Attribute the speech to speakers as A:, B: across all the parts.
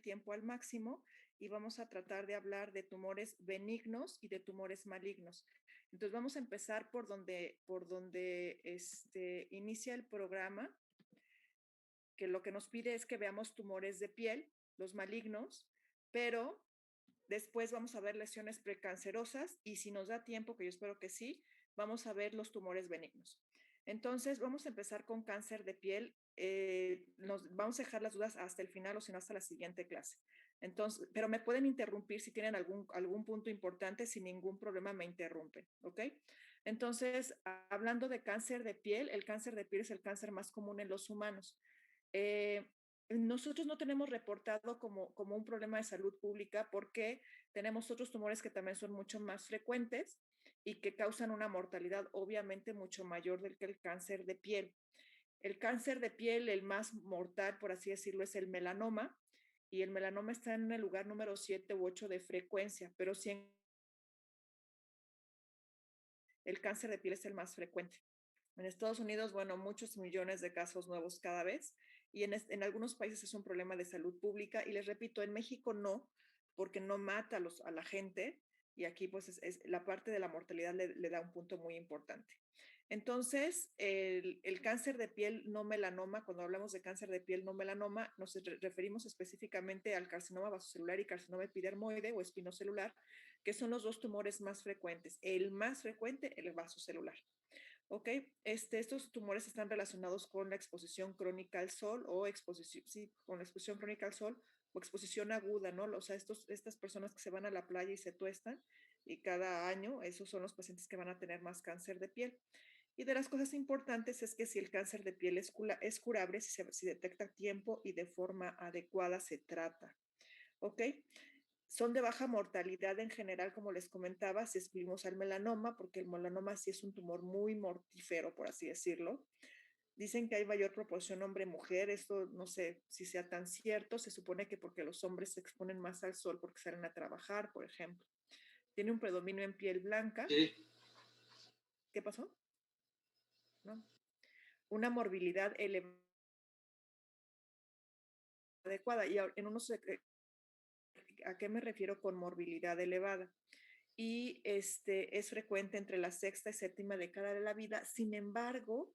A: tiempo al máximo y vamos a tratar de hablar de tumores benignos y de tumores malignos. Entonces vamos a empezar por donde inicia el programa, que lo que nos pide es que veamos tumores de piel, los malignos, pero después vamos a ver lesiones precancerosas y si nos da tiempo, que yo espero que sí, vamos a ver los tumores benignos. Entonces, vamos a empezar con cáncer de piel. Vamos a dejar las dudas hasta el final o si no hasta la siguiente clase. Entonces, pero me pueden interrumpir si tienen algún punto importante, sin ningún problema me interrumpen, ¿ok? Entonces, hablando de cáncer de piel, el cáncer de piel es el cáncer más común en los humanos. Eh, nosotros no tenemos reportado como un problema de salud pública porque tenemos otros tumores que también son mucho más frecuentes y que causan una mortalidad obviamente mucho mayor del que el cáncer de piel. El cáncer de piel, el más mortal, por así decirlo, es el melanoma, y el melanoma está en el lugar número 7 u 8 de frecuencia, pero sí el cáncer de piel es el más frecuente. En Estados Unidos, bueno, muchos millones de casos nuevos cada vez, y en algunos países es un problema de salud pública, y les repito, en México no, porque no mata a la gente, y aquí pues la parte de la mortalidad le da un punto muy importante. Entonces, el cáncer de piel no melanoma, cuando hablamos de cáncer de piel no melanoma, nos referimos específicamente al carcinoma vasocelular y carcinoma epidermoide o espinocelular, que son los dos tumores más frecuentes. El más frecuente, el vasocelular. ¿Ok? Estos tumores están relacionados con la exposición crónica al sol o exposición, sí, con la exposición crónica al sol o exposición aguda, ¿no? O sea, estas personas que se van a la playa y se tuestan y cada año, esos son los pacientes que van a tener más cáncer de piel. Y de las cosas importantes es que si el cáncer de piel es curable, si detecta a tiempo y de forma adecuada se trata. ¿Ok? Son de baja mortalidad en general, como les comentaba, si excluimos al melanoma, porque el melanoma sí es un tumor muy mortífero, por así decirlo. Dicen que hay mayor proporción hombre-mujer, esto no sé si sea tan cierto, se supone que porque los hombres se exponen más al sol porque salen a trabajar, por ejemplo. Tiene un predominio en piel blanca.
B: Sí.
A: ¿Qué pasó? ¿No? Una morbilidad elevada adecuada. Y en unos, ¿a qué me refiero con morbilidad elevada? Y es frecuente entre la sexta y séptima década de la vida. Sin embargo,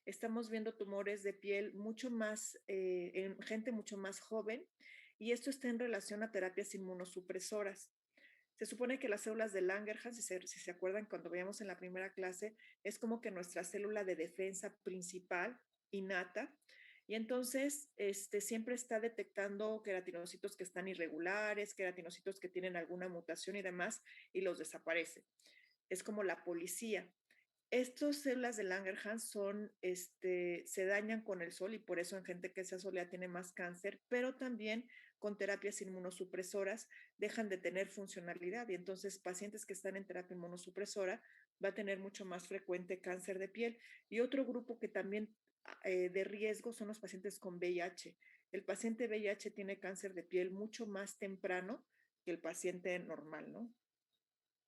A: estamos viendo tumores de piel mucho más, en gente mucho más joven, y esto está en relación a terapias inmunosupresoras. Se supone que las células de Langerhans, si se acuerdan cuando veíamos en la primera clase, es como que nuestra célula de defensa principal, innata, y entonces siempre está detectando queratinocitos que están irregulares, queratinocitos que tienen alguna mutación y demás, y los desaparece. Es como la policía. Estas células de Langerhans se dañan con el sol y por eso en gente que se soleada tiene más cáncer, pero también con terapias inmunosupresoras dejan de tener funcionalidad y entonces pacientes que están en terapia inmunosupresora va a tener mucho más frecuente cáncer de piel. Y otro grupo que también de riesgo son los pacientes con VIH. El paciente VIH tiene cáncer de piel mucho más temprano que el paciente normal, ¿no?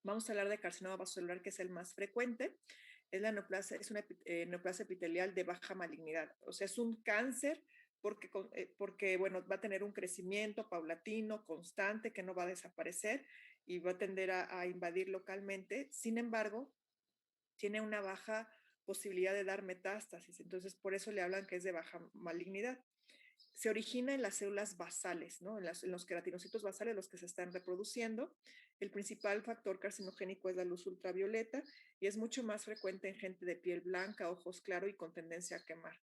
A: Vamos a hablar de carcinoma vasocelular, que es el más frecuente. Es la neoplasia, es una neoplasia epitelial de baja malignidad. O sea, es un cáncer porque, bueno, va a tener un crecimiento paulatino, constante, que no va a desaparecer y va a tender a invadir localmente. Sin embargo, tiene una baja posibilidad de dar metástasis. Entonces, por eso le hablan que es de baja malignidad. Se origina en las células basales, ¿no? En los queratinocitos basales, los que se están reproduciendo. El principal factor carcinogénico es la luz ultravioleta y es mucho más frecuente en gente de piel blanca, ojos claros y con tendencia a quemar.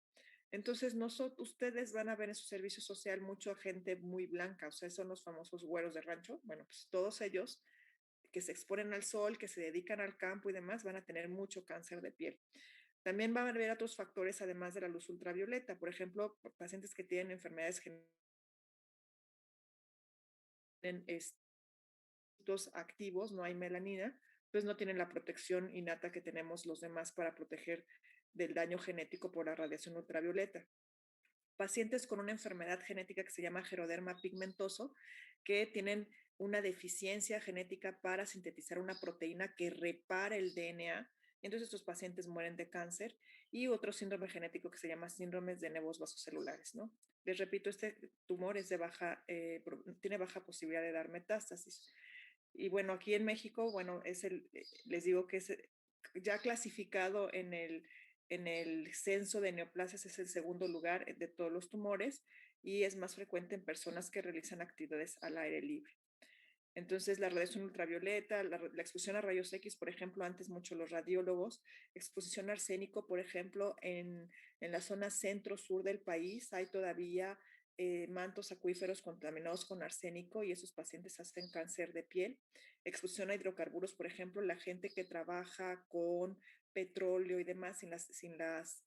A: Entonces, ustedes van a ver en su servicio social mucho gente muy blanca, o sea, son los famosos güeros de rancho. Bueno, pues todos ellos que se exponen al sol, que se dedican al campo y demás, van a tener mucho cáncer de piel. También van a haber otros factores además de la luz ultravioleta, por ejemplo, pacientes que tienen enfermedades activos, no hay melanina, pues no tienen la protección innata que tenemos los demás para proteger del daño genético por la radiación ultravioleta. Pacientes con una enfermedad genética que se llama geroderma pigmentoso, que tienen una deficiencia genética para sintetizar una proteína que repara el DNA. Entonces estos pacientes mueren de cáncer, y otro síndrome genético que se llama síndromes de nevos vasocelulares, ¿no? Les repito, este tumor es de tiene baja posibilidad de dar metástasis. Y bueno, aquí en México, bueno, les digo que es ya clasificado en el censo de neoplasias, es el segundo lugar de todos los tumores y es más frecuente en personas que realizan actividades al aire libre. Entonces, la radiación ultravioleta, la exposición a rayos X, por ejemplo, antes mucho los radiólogos, exposición a arsénico, por ejemplo, en la zona centro-sur del país hay todavía mantos acuíferos contaminados con arsénico y esos pacientes hacen cáncer de piel. Exposición a hidrocarburos, por ejemplo, la gente que trabaja con petróleo y demás sin las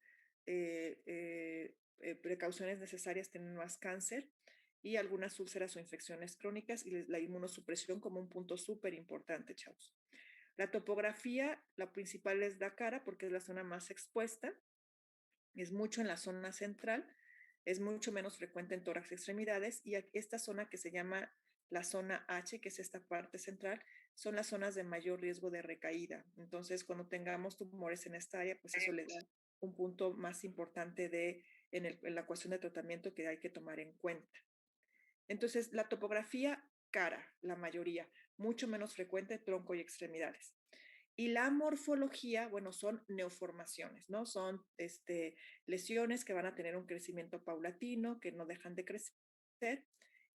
A: precauciones necesarias tienen más cáncer y algunas úlceras o infecciones crónicas y la inmunosupresión como un punto súper importante, chavos. La topografía, la principal es la cara porque es la zona más expuesta, es mucho en la zona central, es mucho menos frecuente en tórax y extremidades y esta zona que se llama la zona H, que es esta parte central, son las zonas de mayor riesgo de recaída. Entonces, cuando tengamos tumores en esta área, pues eso le da un punto más importante en la cuestión de tratamiento que hay que tomar en cuenta. Entonces, la topografía cara, la mayoría, mucho menos frecuente tronco y extremidades. Y la morfología, bueno, son neoformaciones, ¿no? Son lesiones que van a tener un crecimiento paulatino, que no dejan de crecer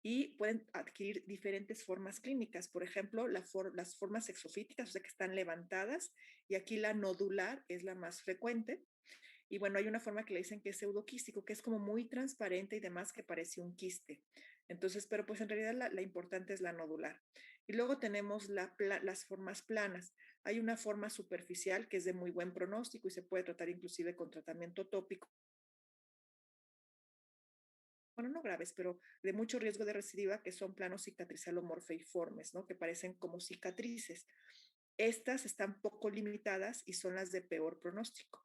A: y pueden adquirir diferentes formas clínicas. Por ejemplo, las formas exofíticas, o sea, que están levantadas, y aquí la nodular es la más frecuente. Y bueno, hay una forma que le dicen que es pseudoquístico, que es como muy transparente y demás, que parece un quiste. Entonces, pero pues en realidad la importante es la nodular. Y luego tenemos las formas planas. Hay una forma superficial que es de muy buen pronóstico y se puede tratar inclusive con tratamiento tópico. Bueno, no graves, pero de mucho riesgo de recidiva, que son planos cicatrizalomorfeiformes, ¿no? Que parecen como cicatrices. Estas están poco limitadas y son las de peor pronóstico.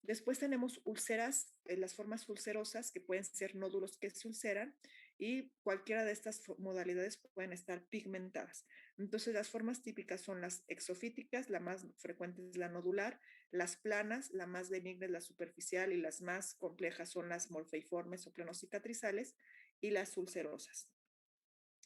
A: Después tenemos úlceras, las formas ulcerosas, que pueden ser nódulos que se ulceran y cualquiera de estas modalidades pueden estar pigmentadas. Entonces, las formas típicas son las exofíticas, la más frecuente es la nodular, las planas, la más benigna es la superficial y las más complejas son las morfeiformes o planocicatrizales y las ulcerosas.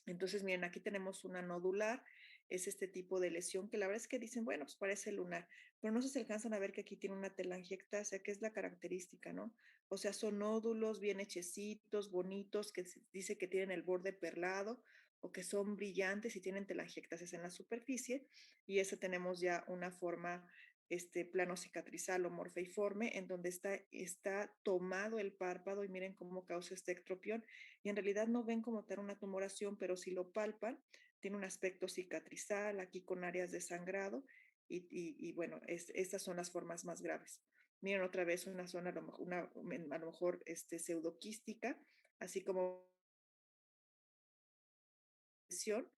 A: Entonces, miren, aquí tenemos una nodular, es este tipo de lesión que la verdad es que dicen, bueno, pues parece lunar, pero no sé si alcanzan a ver que aquí tiene una telangiectasia, que es la característica, ¿no? O sea, son nódulos bien hechecitos, bonitos, que se dice que tienen el borde perlado o que son brillantes y tienen telangiectasias en la superficie, y eso tenemos ya una forma plano cicatrizal o morfeiforme, en donde está tomado el párpado y miren cómo causa este ectropión y en realidad no ven como tal una tumoración, pero si lo palpan, tiene un aspecto cicatrizal, aquí con áreas de sangrado, y bueno, estas son las formas más graves. Miren otra vez una zona a lo mejor pseudoquística, así como lesión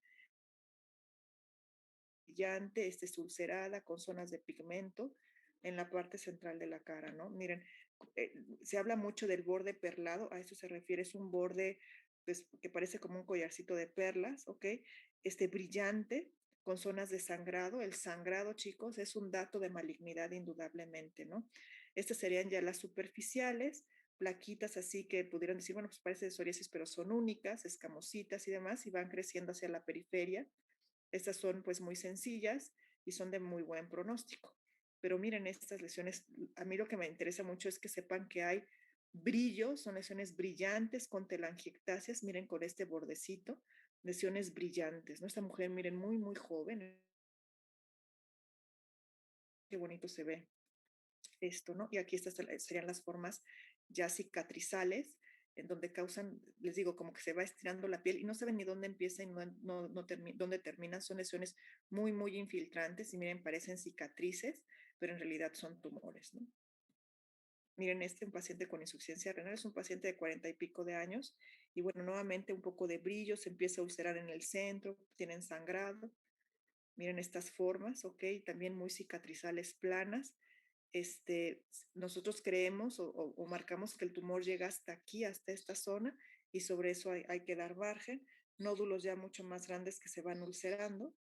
A: brillante, ulcerada, con zonas de pigmento en la parte central de la cara, ¿no? Miren, eh, se habla mucho del borde perlado, a eso se refiere, es un borde pues, que parece como un collarcito de perlas, ¿ok? Brillante, con zonas de sangrado. El sangrado, chicos, es un dato de malignidad indudablemente, ¿no? Estas serían ya las superficiales, plaquitas así que pudieran decir, bueno, pues parece de psoriasis, pero son únicas, escamositas y demás, y van creciendo hacia la periferia. Estas son pues muy sencillas y son de muy buen pronóstico. Pero miren estas lesiones, a mí lo que me interesa mucho es que sepan que hay brillo, son lesiones brillantes con telangiectasias, miren con este bordecito, lesiones brillantes, ¿no? Esta mujer, miren, muy, muy joven, qué bonito se ve esto, ¿no? Y aquí estas serían las formas ya cicatrizales, en donde causan, les digo, como que se va estirando la piel y no saben ni dónde empieza y dónde terminan. Son lesiones muy, muy infiltrantes y miren, parecen cicatrices, pero en realidad son tumores, ¿no? Miren, un paciente con insuficiencia renal es un paciente de 40 y pico de años y bueno, nuevamente un poco de brillo, se empieza a ulcerar en el centro, tienen sangrado. Miren estas formas, ¿ok? También muy cicatrizales planas. Nosotros creemos o marcamos que el tumor llega hasta aquí, hasta esta zona, y sobre eso hay que dar margen. Nódulos ya mucho más grandes que se van ulcerando,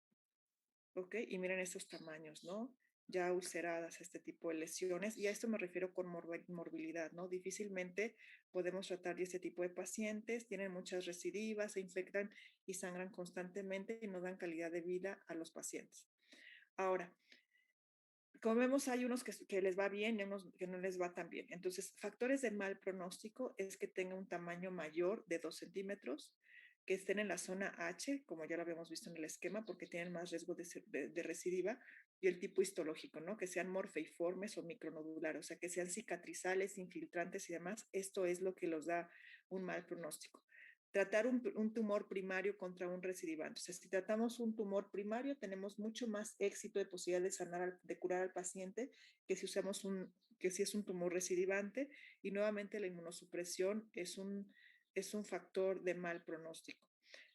A: ¿ok? Y miren estos tamaños, ¿no? ya ulceradas, este tipo de lesiones, y a esto me refiero con morbilidad, ¿no? Difícilmente podemos tratar de este tipo de pacientes, tienen muchas recidivas, se infectan y sangran constantemente y no dan calidad de vida a los pacientes. Ahora, como vemos, hay unos que les va bien y unos que no les va tan bien. Entonces, factores de mal pronóstico es que tenga un tamaño mayor de 2 centímetros, que estén en la zona H, como ya lo habíamos visto en el esquema, porque tienen más riesgo de recidiva, y el tipo histológico, ¿no? Que sean morfeiformes o micronodulares, o sea, que sean cicatrizales, infiltrantes y demás. Esto es lo que los da un mal pronóstico. Tratar un tumor primario contra un recidivante. O sea, si tratamos un tumor primario, tenemos mucho más éxito de posibilidad de sanar, de curar al paciente que si usamos que si es un tumor recidivante. Y nuevamente la inmunosupresión es un factor de mal pronóstico.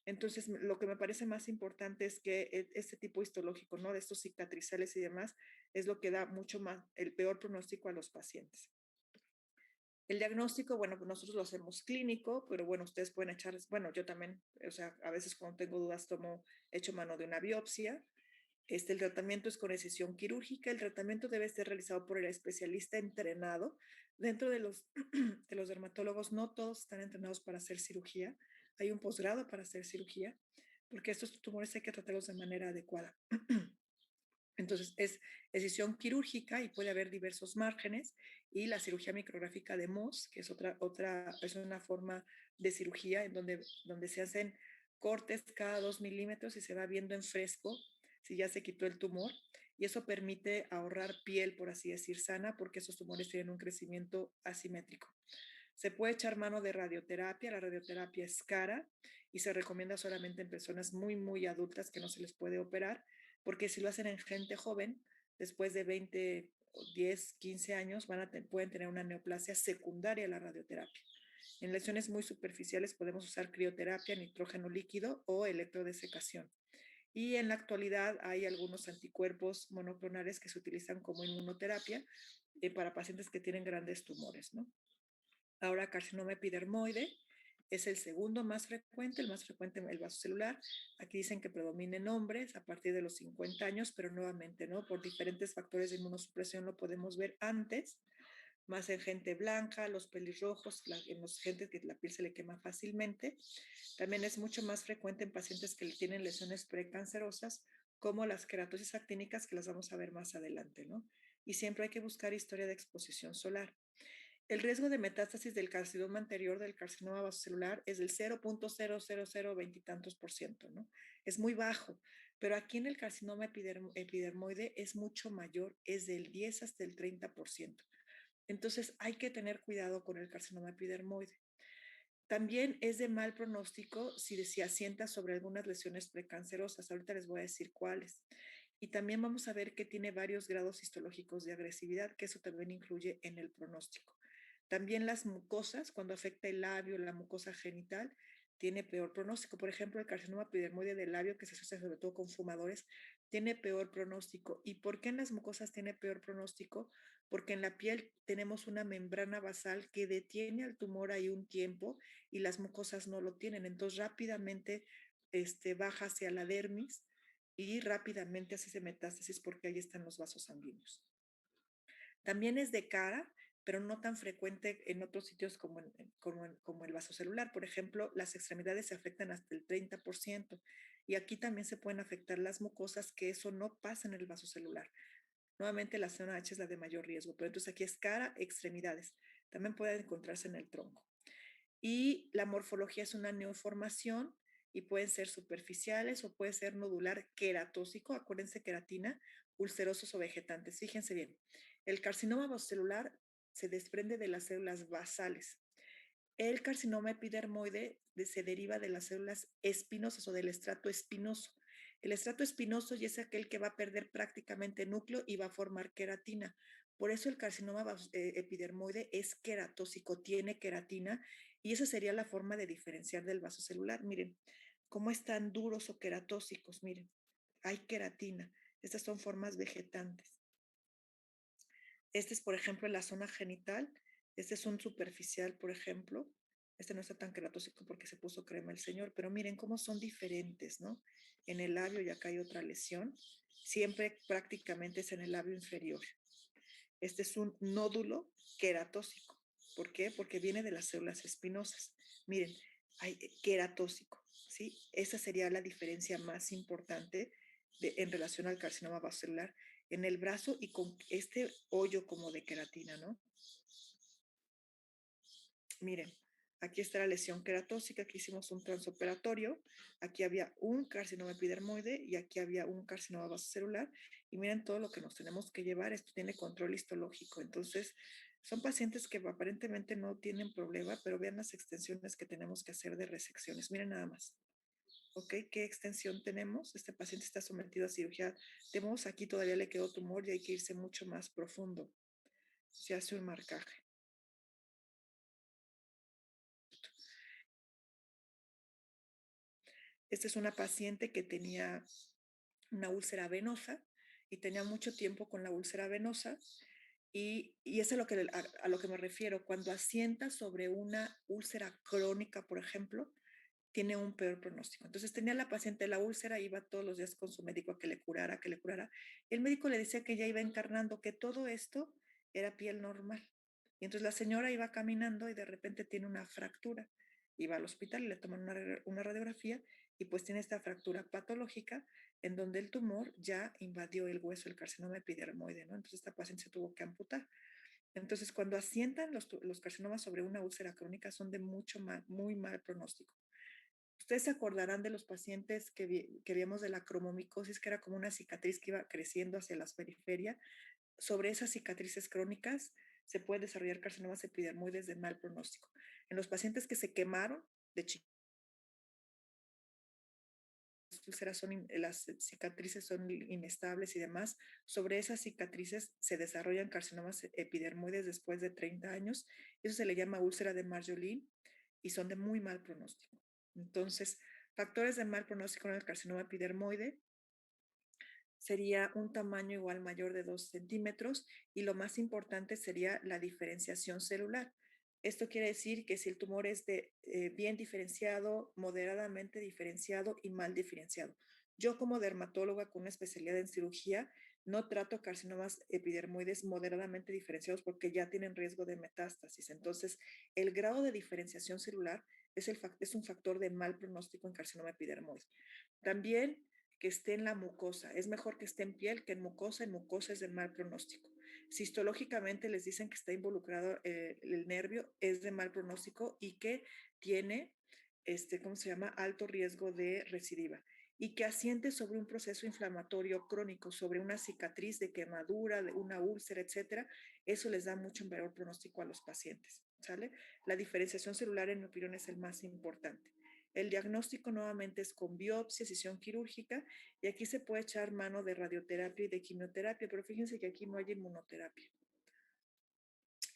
A: Entonces, lo que me parece más importante es que este tipo histológico, ¿no? De estos cicatrizales y demás, es lo que da mucho más, el peor pronóstico a los pacientes. El diagnóstico, bueno, pues nosotros lo hacemos clínico, pero bueno, ustedes pueden echar, bueno, yo también, o sea, a veces cuando tengo dudas echo mano de una biopsia. El tratamiento es con decisión quirúrgica. El tratamiento debe ser realizado por el especialista entrenado. Dentro de de los dermatólogos, no todos están entrenados para hacer cirugía. Hay un posgrado para hacer cirugía, porque estos tumores hay que tratarlos de manera adecuada. Entonces, es decisión quirúrgica y puede haber diversos márgenes, y la cirugía micrográfica de Mohs, que es es una forma de cirugía en donde se hacen cortes cada 2 milímetros y se va viendo en fresco si ya se quitó el tumor, y eso permite ahorrar piel, por así decir, sana, porque esos tumores tienen un crecimiento asimétrico. Se puede echar mano de radioterapia. La radioterapia es cara y se recomienda solamente en personas muy, muy adultas que no se les puede operar, porque si lo hacen en gente joven, después de 20, 10, 15 años, pueden tener una neoplasia secundaria a la radioterapia. En lesiones muy superficiales podemos usar crioterapia, nitrógeno líquido o electrodesecación. Y en la actualidad hay algunos anticuerpos monoclonales que se utilizan como inmunoterapia para pacientes que tienen grandes tumores, ¿no? Ahora, carcinoma epidermoide es el segundo más frecuente, el más frecuente el vasocelular. Aquí dicen que predomina en hombres a partir de los 50 años, pero nuevamente, ¿no? Por diferentes factores de inmunosupresión lo podemos ver antes, más en gente blanca, los pelirrojos, en los gente que la piel se le quema fácilmente. También es mucho más frecuente en pacientes que tienen lesiones precancerosas, como las queratosis actínicas, que las vamos a ver más adelante, ¿no? Y siempre hay que buscar historia de exposición solar. El riesgo de metástasis del carcinoma anterior del carcinoma vasocelular es del 0.0020 y tantos por ciento, ¿no? Es muy bajo, pero aquí en el carcinoma epidermoide es mucho mayor, es del 10 hasta el 30%. Entonces hay que tener cuidado con el carcinoma epidermoide. También es de mal pronóstico si se asienta sobre algunas lesiones precancerosas. Ahorita les voy a decir cuáles. Y también vamos a ver que tiene varios grados histológicos de agresividad, que eso también influye en el pronóstico. También las mucosas, cuando afecta el labio, la mucosa genital, tiene peor pronóstico. Por ejemplo, el carcinoma epidermoide del labio, que se asocia sobre todo con fumadores, tiene peor pronóstico. ¿Y por qué en las mucosas tiene peor pronóstico? Porque en la piel tenemos una membrana basal que detiene al tumor ahí un tiempo y las mucosas no lo tienen. Entonces rápidamente baja hacia la dermis y rápidamente hace ese metástasis porque ahí están los vasos sanguíneos. También es de cara, pero no tan frecuente en otros sitios como el vaso celular. Por ejemplo, las extremidades se afectan hasta el 30%, y aquí también se pueden afectar las mucosas, que eso no pasa en el vaso celular. Nuevamente la zona H es la de mayor riesgo, pero entonces aquí es cara, extremidades. También puede encontrarse en el tronco. Y la morfología es una neoformación y pueden ser superficiales o puede ser nodular queratósico, acuérdense, queratina, ulcerosos o vegetantes. Fíjense bien, el carcinoma vasocelular se desprende de las células basales. El carcinoma epidermoide se deriva de las células espinosas o del estrato espinoso. El estrato espinoso ya es aquel que va a perder prácticamente núcleo y va a formar queratina. Por eso el carcinoma epidermoide es queratósico, tiene queratina, y esa sería la forma de diferenciar del vasocelular. Miren, cómo están duros o queratósicos, miren, hay queratina. Estas son formas vegetantes. Este es, por ejemplo, en la zona genital. Este es un superficial, por ejemplo. Este no está tan queratóxico porque se puso crema el señor, pero miren cómo son diferentes, ¿no? En el labio ya acá hay otra lesión. Siempre prácticamente es en el labio inferior. Este es un nódulo queratóxico. ¿Por qué? Porque viene de las células espinosas. Miren, hay queratóxico, ¿sí? Esa sería la diferencia más importante en relación al carcinoma vasocelular en el brazo y con este hoyo como de queratina, ¿no? Miren, aquí está la lesión queratóxica, aquí hicimos un transoperatorio, aquí había un carcinoma epidermoide y aquí había un carcinoma vasocelular, y miren todo lo que nos tenemos que llevar, esto tiene control histológico, entonces son pacientes que aparentemente no tienen problema, pero vean las extensiones que tenemos que hacer de resecciones, miren nada más. ¿Ok? ¿Qué extensión tenemos? Este paciente está sometido a cirugía. Tenemos aquí todavía le quedó tumor y hay que irse mucho más profundo. Se hace un marcaje. Esta es una paciente que tenía una úlcera venosa y tenía mucho tiempo con la úlcera venosa y es a lo que me refiero. Cuando asienta sobre una úlcera crónica, por ejemplo, tiene un peor pronóstico. Entonces tenía la paciente la úlcera, iba todos los días con su médico a que le curara, que le curara. El médico le decía que ya iba encarnando, que todo esto era piel normal. Y entonces la señora iba caminando y de repente tiene una fractura. Iba al hospital y le toman una radiografía y pues tiene esta fractura patológica en donde el tumor ya invadió el hueso, el carcinoma epidermoide, ¿no? Entonces esta paciente se tuvo que amputar. Entonces, cuando asientan los carcinomas sobre una úlcera crónica son de muy mal pronóstico. Ustedes se acordarán de los pacientes que vimos de la cromomicosis, que era como una cicatriz que iba creciendo hacia las periferias. Sobre esas cicatrices crónicas se puede desarrollar carcinomas epidermoides de mal pronóstico. En los pacientes que se quemaron de chiquitos, las cicatrices son inestables y demás, sobre esas cicatrices se desarrollan carcinomas epidermoides después de 30 años. Eso se le llama úlcera de Marjolin y son de muy mal pronóstico. Entonces, factores de mal pronóstico en el carcinoma epidermoide sería un tamaño igual mayor de 2 centímetros y lo más importante sería la diferenciación celular. Esto quiere decir que si el tumor es bien diferenciado, moderadamente diferenciado y mal diferenciado. Yo como dermatóloga con una especialidad en cirugía no trato carcinomas epidermoides moderadamente diferenciados porque ya tienen riesgo de metástasis. Entonces, el grado de diferenciación celular es un factor de mal pronóstico en carcinoma epidermoide. También que esté en la mucosa. Es mejor que esté en piel que en mucosa. En mucosa es de mal pronóstico. Si histológicamente les dicen que está involucrado el nervio, es de mal pronóstico y que tiene, ¿cómo se llama? Alto riesgo de recidiva. Y que asiente sobre un proceso inflamatorio crónico, sobre una cicatriz de quemadura, de una úlcera, etcétera, eso les da mucho mayor pronóstico a los pacientes, ¿sale? La diferenciación celular, en mi opinión, es el más importante. El diagnóstico nuevamente es con biopsia, sesión quirúrgica, y aquí se puede echar mano de radioterapia y de quimioterapia, pero fíjense que aquí no hay inmunoterapia.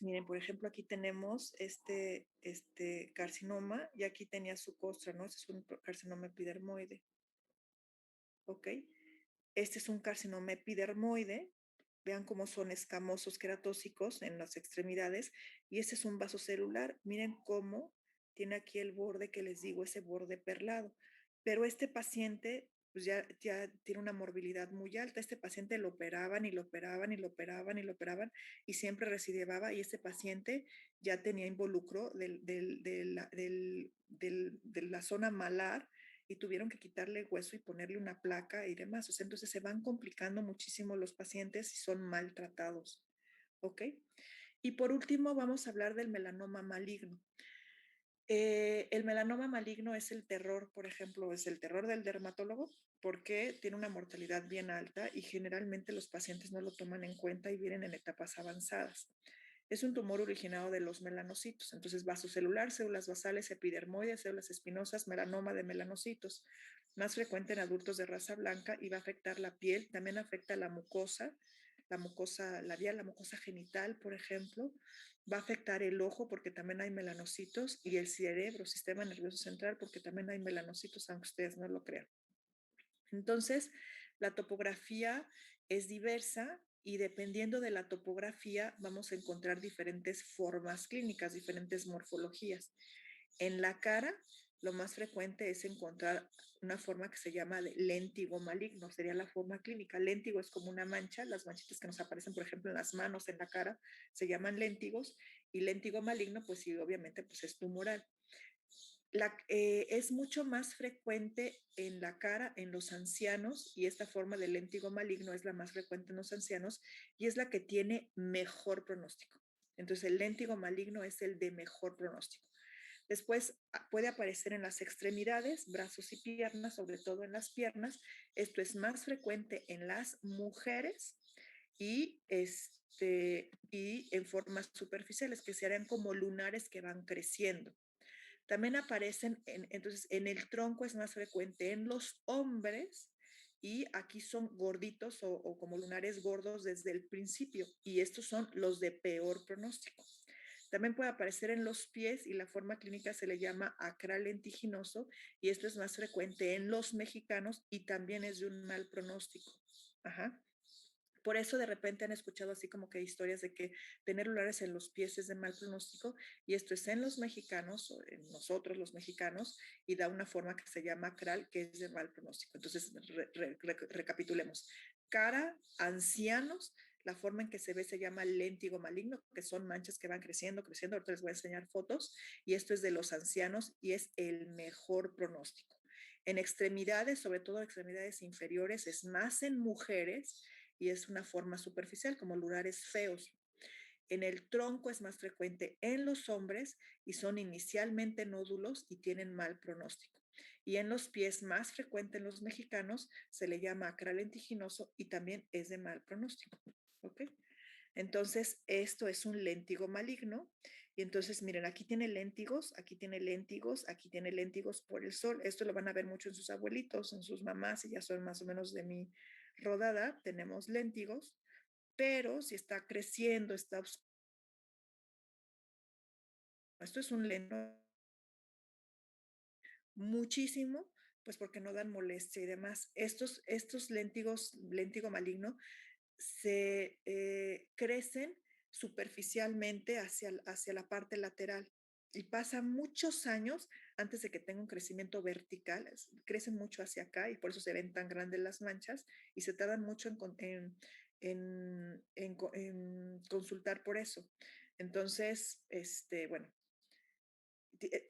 A: Miren, por ejemplo, aquí tenemos este carcinoma y aquí tenía su costra, ¿no? Este es un carcinoma epidermoide, ¿ok? Este es un carcinoma epidermoide. Vean cómo son escamosos queratóxicos en las extremidades. Y este es un vaso celular. Miren cómo tiene aquí el borde que les digo, ese borde perlado. Pero este paciente pues ya tiene una morbilidad muy alta. Este paciente lo operaban y lo operaban y lo operaban y lo operaban y siempre recidivaba. Y este paciente ya tenía involucro de la zona malar y tuvieron que quitarle hueso y ponerle una placa y demás. O sea, entonces se van complicando muchísimo los pacientes y son maltratados. ¿Ok? Y por último, vamos a hablar del melanoma maligno. El melanoma maligno es el terror, por ejemplo, es el terror del dermatólogo porque tiene una mortalidad bien alta y generalmente los pacientes no lo toman en cuenta y vienen en etapas avanzadas. Es un tumor originado de los melanocitos, entonces vasocelular, células basales, epidermoides, células espinosas, melanoma de melanocitos, más frecuente en adultos de raza blanca y va a afectar la piel, también afecta la mucosa labial, la mucosa genital, por ejemplo, va a afectar el ojo porque también hay melanocitos y el cerebro, sistema nervioso central, porque también hay melanocitos, aunque ustedes no lo crean. Entonces, la topografía es diversa y dependiendo de la topografía vamos a encontrar diferentes formas clínicas, diferentes morfologías. En la cara, lo más frecuente es encontrar una forma que se llama de léntigo maligno, sería la forma clínica. Léntigo es como una mancha, las manchitas que nos aparecen, por ejemplo, en las manos, en la cara, se llaman léntigos, y léntigo maligno, pues sí, obviamente, pues es tumoral. Es mucho más frecuente en la cara en los ancianos y esta forma de léntigo maligno es la más frecuente en los ancianos y es la que tiene mejor pronóstico. Entonces el léntigo maligno es el de mejor pronóstico. Después puede aparecer en las extremidades, brazos y piernas, sobre todo en las piernas. Esto es más frecuente en las mujeres y en formas superficiales que se harán como lunares que van creciendo. También aparecen, entonces, en el tronco es más frecuente en los hombres y aquí son gorditos o como lunares gordos desde el principio y estos son los de peor pronóstico. También puede aparecer en los pies y la forma clínica se le llama acral lentiginoso y esto es más frecuente en los mexicanos y también es de un mal pronóstico. Ajá. Por eso de repente han escuchado así como que historias de que tener lunares en los pies es de mal pronóstico y esto es en los mexicanos, o en nosotros los mexicanos, y da una forma que se llama cral, que es de mal pronóstico. Entonces, recapitulemos. Cara, ancianos, la forma en que se ve se llama léntigo maligno, que son manchas que van creciendo, creciendo. Ahorita les voy a enseñar fotos y esto es de los ancianos y es el mejor pronóstico. En extremidades, sobre todo extremidades inferiores, es más en mujeres y es una forma superficial, como lunares feos. En el tronco es más frecuente en los hombres y son inicialmente nódulos y tienen mal pronóstico. Y en los pies, más frecuente en los mexicanos, se le llama acral lentiginoso y también es de mal pronóstico. ¿Ok? Entonces, esto es un léntigo maligno. Y entonces, miren, aquí tiene léntigos, aquí tiene léntigos, aquí tiene léntigos por el sol. Esto lo van a ver mucho en sus abuelitos, en sus mamás, y ya son más o menos de mi rodada. Tenemos léntigos, pero si está creciendo, está oscuro. Esto es un léntigo muchísimo, pues porque no dan molestia y demás. Estos léntigos, léntigo maligno, se crecen superficialmente hacia la parte lateral y pasan muchos años antes de que tenga un crecimiento vertical. Crecen mucho hacia acá y por eso se ven tan grandes las manchas y se tardan mucho en consultar por eso. Entonces, bueno,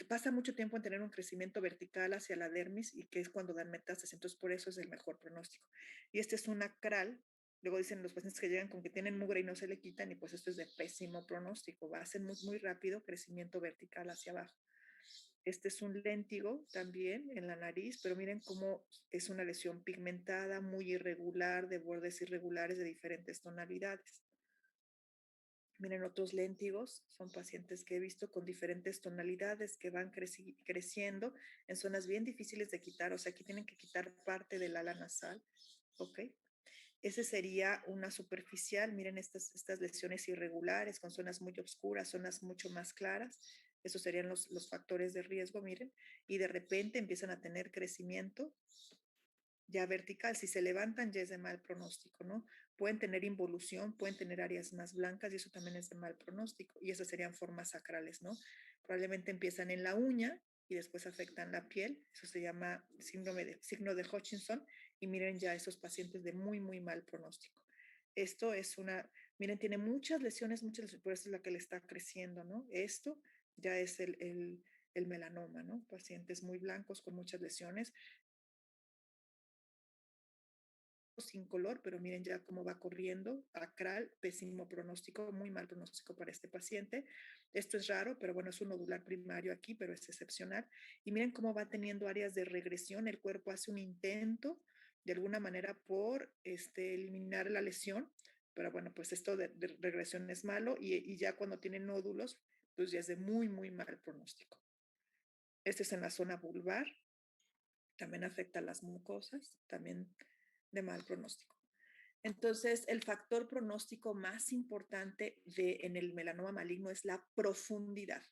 A: pasa mucho tiempo en tener un crecimiento vertical hacia la dermis y que es cuando dan metástasis, entonces por eso es el mejor pronóstico. Y este es un acral, luego dicen los pacientes que llegan con que tienen mugre y no se le quitan y pues esto es de pésimo pronóstico, va a ser muy, muy rápido crecimiento vertical hacia abajo. Este es un léntigo también en la nariz, pero miren cómo es una lesión pigmentada, muy irregular, de bordes irregulares de diferentes tonalidades. Miren, otros léntigos son pacientes que he visto con diferentes tonalidades que van creciendo en zonas bien difíciles de quitar. O sea, aquí tienen que quitar parte del ala nasal. ¿Ok? Ese sería una superficial. Miren estas lesiones irregulares con zonas muy oscuras, zonas mucho más claras. Esos serían los factores de riesgo, miren. Y de repente empiezan a tener crecimiento ya vertical. Si se levantan ya es de mal pronóstico, ¿no? Pueden tener involución, pueden tener áreas más blancas y eso también es de mal pronóstico. Y esas serían formas sacrales, ¿no? Probablemente empiezan en la uña y después afectan la piel. Eso se llama signo de Hutchinson. Y miren ya esos pacientes de muy, muy mal pronóstico. Esto es miren, tiene muchas lesiones, por eso es la que le está creciendo, ¿no? Esto ya es el melanoma, ¿no? Pacientes muy blancos con muchas lesiones sin color, pero miren ya cómo va corriendo, acral, pésimo pronóstico, muy mal pronóstico para este paciente. Esto es raro, pero bueno, es un nodular primario aquí, pero es excepcional. Y miren cómo va teniendo áreas de regresión, el cuerpo hace un intento de alguna manera por eliminar la lesión, pero bueno, pues esto de regresión es malo y ya cuando tiene nódulos, pues ya es de muy, muy mal pronóstico. Este es en la zona vulvar, también afecta a las mucosas, también de mal pronóstico. Entonces, el factor pronóstico más importante en el melanoma maligno es la profundidad.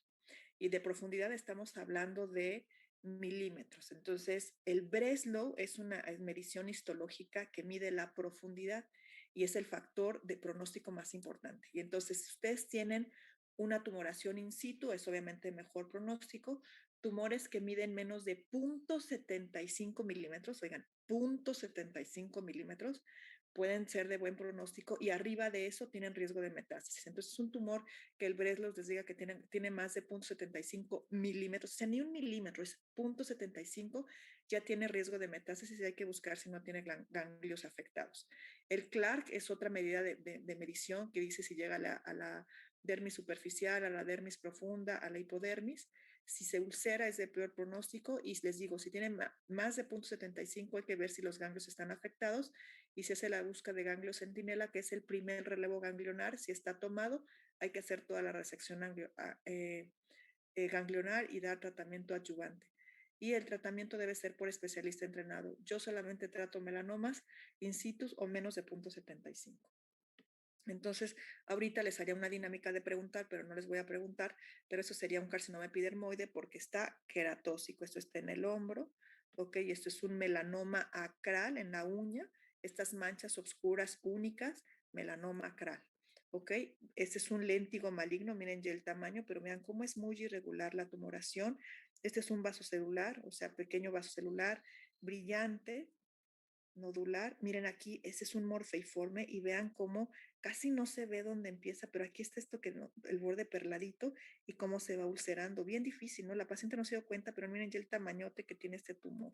A: Y de profundidad estamos hablando de milímetros. Entonces, el Breslow es una medición histológica que mide la profundidad y es el factor de pronóstico más importante. Y entonces, si ustedes tienen Una tumoración in situ es obviamente mejor pronóstico. Tumores que miden menos de 0.75 milímetros, oigan, 0.75 milímetros, pueden ser de buen pronóstico y arriba de eso tienen riesgo de metástasis. Entonces, un tumor que el BRES les diga que tiene más de 0.75 milímetros, o sea, ni un milímetro, es 0.75, ya tiene riesgo de metástasis y hay que buscar si no tiene ganglios afectados. El CLARC es otra medida de medición que dice si llega a la dermis superficial, a la dermis profunda, a la hipodermis. Si se ulcera es de peor pronóstico y les digo, si tiene más de 0.75 hay que ver si los ganglios están afectados y se hace la búsqueda de ganglio centinela, que es el primer relevo ganglionar. Si está tomado, hay que hacer toda la resección ganglionar y dar tratamiento adyuvante. Y el tratamiento debe ser por especialista entrenado. Yo solamente trato melanomas in situ o menos de 0.75. Entonces, ahorita les haría una dinámica de preguntar, pero no les voy a preguntar, pero eso sería un carcinoma epidermoide porque está queratóxico. Esto está en el hombro, ¿ok? Y esto es un melanoma acral en la uña, estas manchas oscuras únicas, melanoma acral, ¿ok? Este es un léntigo maligno, miren ya el tamaño, pero vean cómo es muy irregular la tumoración. Este es un vaso celular, o sea, pequeño vaso celular, brillante, nodular. Miren aquí, ese es un morfeiforme y vean cómo casi no se ve dónde empieza, pero aquí está esto que no, el borde perladito y cómo se va ulcerando. Bien difícil, ¿no? La paciente no se dio cuenta, pero miren ya el tamañote que tiene este tumor.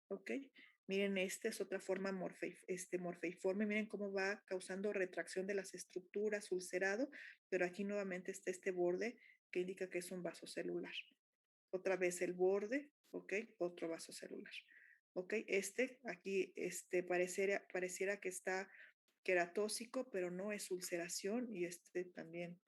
A: ¿Ok? Miren, esta es otra forma morfeiforme. Miren cómo va causando retracción de las estructuras, ulcerado, pero aquí nuevamente está este borde que indica que es un vaso celular. Otra vez el borde, ¿ok? Otro vaso celular. ¿Ok? Aquí, pareciera que está queratóxico, pero no es ulceración y este también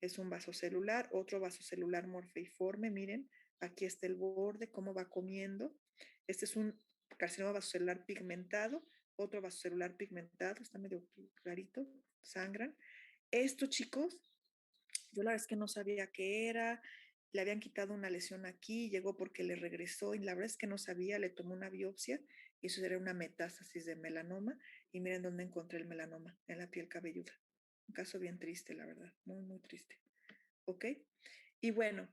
A: es un vaso celular, otro vaso celular morfeiforme, miren, aquí está el borde, cómo va comiendo. Este es un carcinoma vasocelular pigmentado, otro vasocelular pigmentado, está medio clarito, sangran. Esto, chicos, yo la verdad es que no sabía qué era, le habían quitado una lesión aquí, llegó porque le regresó y la verdad es que no sabía, le tomó una biopsia y eso era una metástasis de melanoma y miren dónde encontré el melanoma, en la piel cabelluda. Un caso bien triste, la verdad, muy, muy triste. ¿Ok? Y bueno,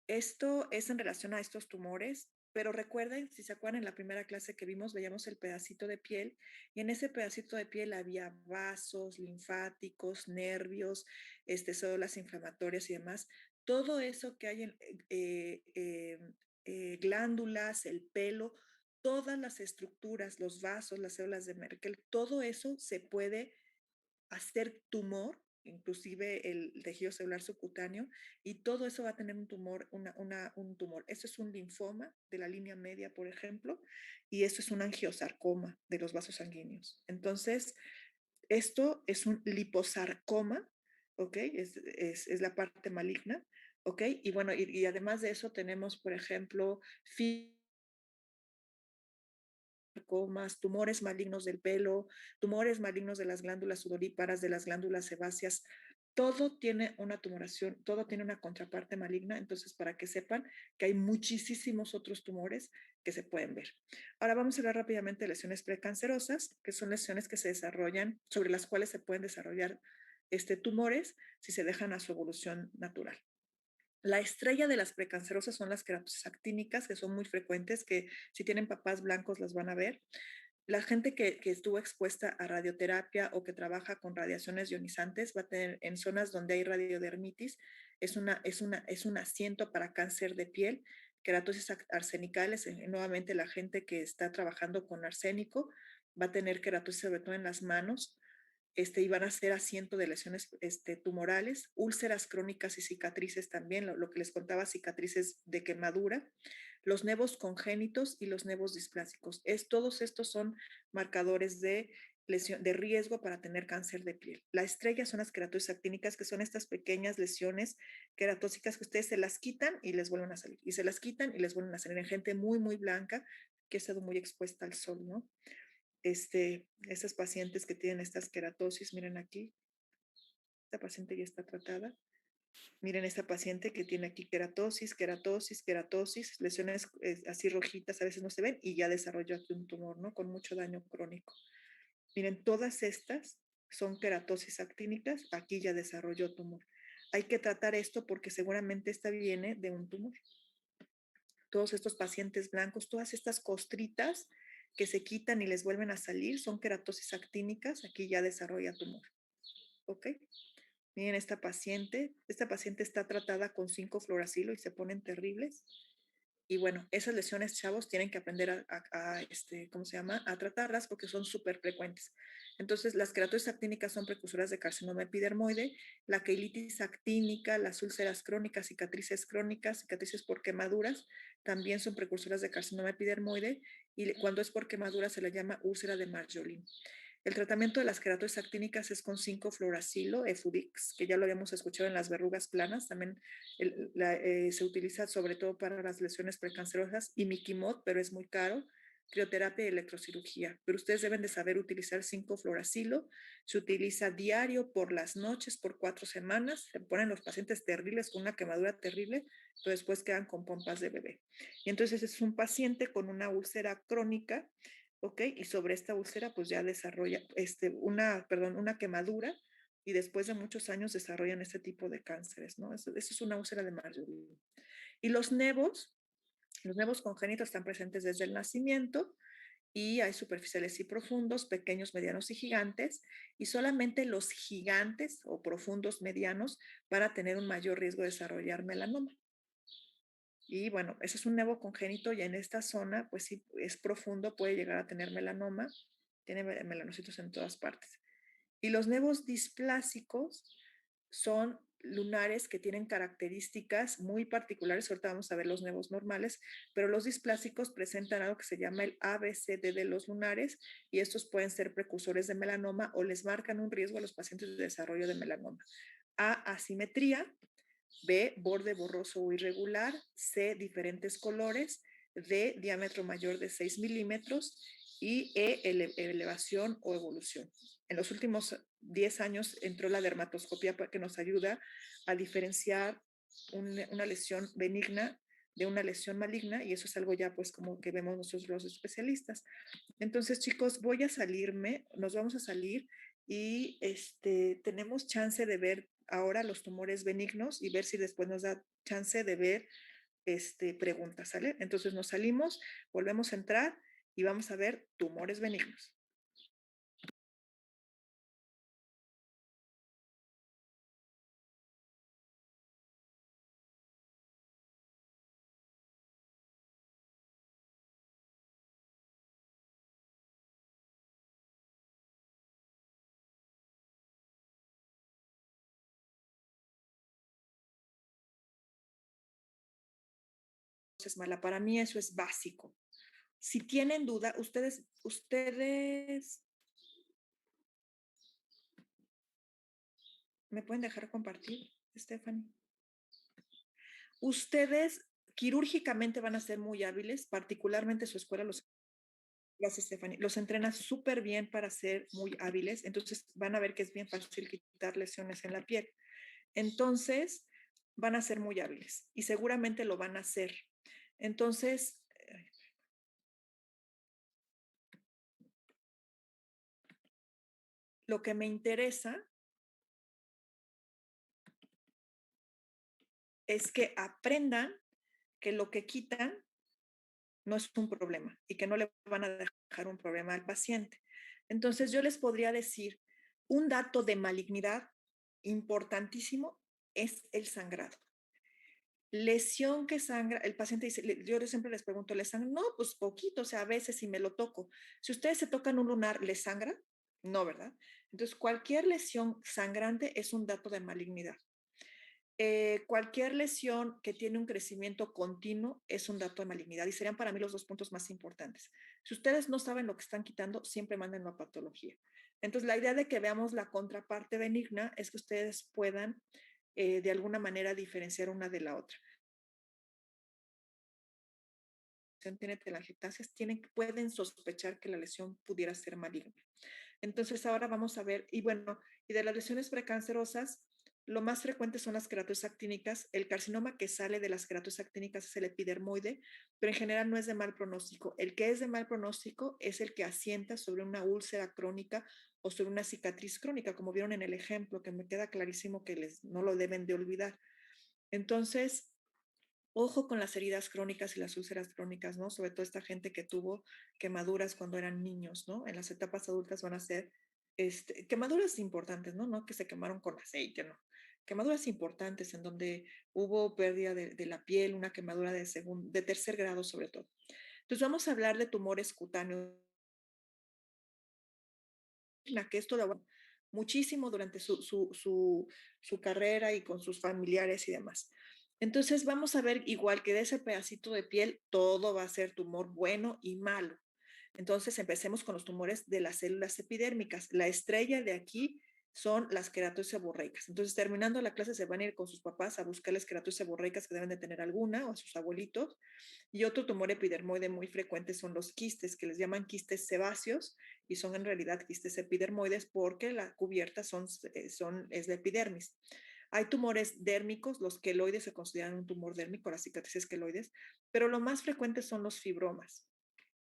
A: esto es en relación a estos tumores, pero recuerden, si se acuerdan, en la primera clase que vimos, veíamos el pedacito de piel y en ese pedacito de piel había vasos linfáticos, nervios, células inflamatorias y demás. Todo eso que hay en glándulas, el pelo, todas las estructuras, los vasos, las células de Merkel, todo eso se puede hacer tumor, inclusive el tejido celular subcutáneo, y todo eso va a tener un tumor, un tumor. Eso es un linfoma de la línea media, por ejemplo, y eso es un angiosarcoma de los vasos sanguíneos. Entonces, esto es un liposarcoma, ¿ok? Es la parte maligna, ¿ok? Y bueno, y además de eso tenemos, por ejemplo, sarcomas, tumores malignos del pelo, tumores malignos de las glándulas sudoríparas, de las glándulas sebáceas. Todo tiene una tumoración, todo tiene una contraparte maligna, entonces para que sepan que hay muchísimos otros tumores que se pueden ver. Ahora vamos a hablar rápidamente de lesiones precancerosas, que son lesiones que se desarrollan, sobre las cuales se pueden desarrollar tumores si se dejan a su evolución natural. La estrella de las precancerosas son las queratosis actínicas, que son muy frecuentes, que si tienen papás blancos las van a ver. La gente que estuvo expuesta a radioterapia o que trabaja con radiaciones ionizantes va a tener en zonas donde hay radiodermitis, es un asiento para cáncer de piel, queratosis arsenicales, nuevamente la gente que está trabajando con arsénico va a tener queratosis sobre todo en las manos, y van a ser asiento de lesiones tumorales, úlceras crónicas y cicatrices también, lo que les contaba, cicatrices de quemadura, los nevos congénitos y los nevos displásicos. Todos estos son marcadores de lesión, de riesgo para tener cáncer de piel. La estrella son las queratosis actínicas, que son estas pequeñas lesiones queratóxicas que ustedes se las quitan y les vuelven a salir, y se las quitan y les vuelven a salir en gente muy, muy blanca que ha estado muy expuesta al sol, ¿no? Esas pacientes que tienen estas queratosis, miren aquí, esta paciente ya está tratada. Miren esta paciente que tiene aquí queratosis, queratosis, queratosis, lesiones así rojitas, a veces no se ven, y ya desarrolló aquí un tumor, ¿no? Con mucho daño crónico. Miren, todas estas son queratosis actínicas, aquí ya desarrolló tumor. hay que tratar esto porque seguramente esta viene de un tumor. Todos estos pacientes blancos, todas estas costritas que se quitan y les vuelven a salir son queratosis actínicas, aquí ya desarrolla tumor. ¿Ok? Miren esta paciente está tratada con 5-fluoracilo y se ponen terribles. Y bueno, esas lesiones, chavos, tienen que aprender ¿cómo se llama? A tratarlas porque son súper frecuentes. Entonces, las queratosis actínicas son precursoras de carcinoma epidermoide, la queilitis actínica, las úlceras crónicas, cicatrices por quemaduras, también son precursoras de carcinoma epidermoide y cuando es por quemadura se le llama úlcera de Marjolin. El tratamiento de las queratosis actínicas es con 5-fluoracilo, Efudix, que ya lo habíamos escuchado en las verrugas planas, también se utiliza sobre todo para las lesiones precancerosas, y Miquimod, pero es muy caro, crioterapia y electrocirugía. Pero ustedes deben de saber utilizar 5-fluoracilo, se utiliza diario por las noches por 4 semanas, se ponen los pacientes terribles con una quemadura terrible, pero después quedan con pompas de bebé. Y entonces es un paciente con una úlcera crónica, ¿ok? Y sobre esta úlcera pues ya desarrolla una quemadura y después de muchos años desarrollan este tipo de cánceres, ¿no? Eso es una úlcera de Marjolin. Y los nevos congénitos están presentes desde el nacimiento y hay superficiales y profundos, pequeños, medianos y gigantes, y solamente los gigantes o profundos medianos van a tener un mayor riesgo de desarrollar melanoma. Y bueno, ese es un nevo congénito y en esta zona, pues sí, es profundo, puede llegar a tener melanoma, tiene melanocitos en todas partes. Y los nevos displásicos son lunares que tienen características muy particulares. Ahorita vamos a ver los nevos normales, pero los displásicos presentan algo que se llama el ABCD de los lunares y estos pueden ser precursores de melanoma o les marcan un riesgo a los pacientes de desarrollo de melanoma. A, asimetría. B, borde borroso o irregular. C, diferentes colores. D, diámetro mayor de 6 milímetros. Y E, elevación o evolución. En los últimos 10 años entró la dermatoscopia que nos ayuda a diferenciar una lesión benigna de una lesión maligna y eso es algo ya pues como que vemos nosotros los especialistas. Entonces chicos, nos vamos a salir y tenemos chance de ver ahora los tumores benignos y ver si después nos da chance de ver preguntas, ¿sale? Entonces nos salimos, volvemos a entrar y vamos a ver tumores benignos. Es mala, para mí eso es básico. Si tienen duda, ustedes me pueden dejar compartir, Stephanie. Ustedes quirúrgicamente van a ser muy hábiles, particularmente su escuela Gracias, Stephanie. Los entrena súper bien para ser muy hábiles, entonces van a ver que es bien fácil quitar lesiones en la piel. Entonces, van a ser muy hábiles y seguramente lo van a hacer. Entonces, lo que me interesa es que aprendan que lo que quitan no es un problema y que no le van a dejar un problema al paciente. Entonces, yo les podría decir, un dato de malignidad importantísimo es el sangrado. Lesión que sangra, el paciente dice, yo siempre les pregunto, ¿le sangra? No, pues poquito, o sea, a veces si me lo toco. Si ustedes se tocan un lunar, ¿les sangra? No, ¿verdad? Entonces, cualquier lesión sangrante es un dato de malignidad. Cualquier lesión que tiene un crecimiento continuo es un dato de malignidad y serían para mí los 2 puntos más importantes. Si ustedes no saben lo que están quitando, siempre mándenlo a patología. Entonces, la idea de que veamos la contraparte benigna es que ustedes puedan de alguna manera diferenciar una de la otra. Tiene telangiectasias, pueden sospechar que la lesión pudiera ser maligna. Entonces, ahora vamos a ver, y bueno, y de las lesiones precancerosas, lo más frecuente son las queratosis actínicas. El carcinoma que sale de las queratosis actínicas es el epidermoide, pero en general no es de mal pronóstico. El que es de mal pronóstico es el que asienta sobre una úlcera crónica o sobre una cicatriz crónica, como vieron en el ejemplo, que me queda clarísimo que no lo deben de olvidar. Entonces, ojo con las heridas crónicas y las úlceras crónicas, ¿no? Sobre todo esta gente que tuvo quemaduras cuando eran niños, ¿no? En las etapas adultas van a ser quemaduras importantes, ¿no? No que se quemaron con aceite, ¿no? Quemaduras importantes en donde hubo pérdida de la piel, una quemadura de tercer grado sobre todo. Entonces vamos a hablar de tumores cutáneos, que esto lo muchísimo durante su carrera y con sus familiares y demás. Entonces vamos a ver igual que de ese pedacito de piel, todo va a ser tumor bueno y malo. Entonces empecemos con los tumores de las células epidérmicas. La estrella de aquí son las queratosis seborreicas. Entonces, terminando la clase, se van a ir con sus papás a buscar las queratosis seborreicas que deben de tener alguna o a sus abuelitos. Y otro tumor epidermoide muy frecuente son los quistes, que les llaman quistes sebáceos y son en realidad quistes epidermoides porque la cubierta es la epidermis. Hay tumores dérmicos, los queloides se consideran un tumor dérmico, las cicatrices queloides, pero lo más frecuente son los fibromas.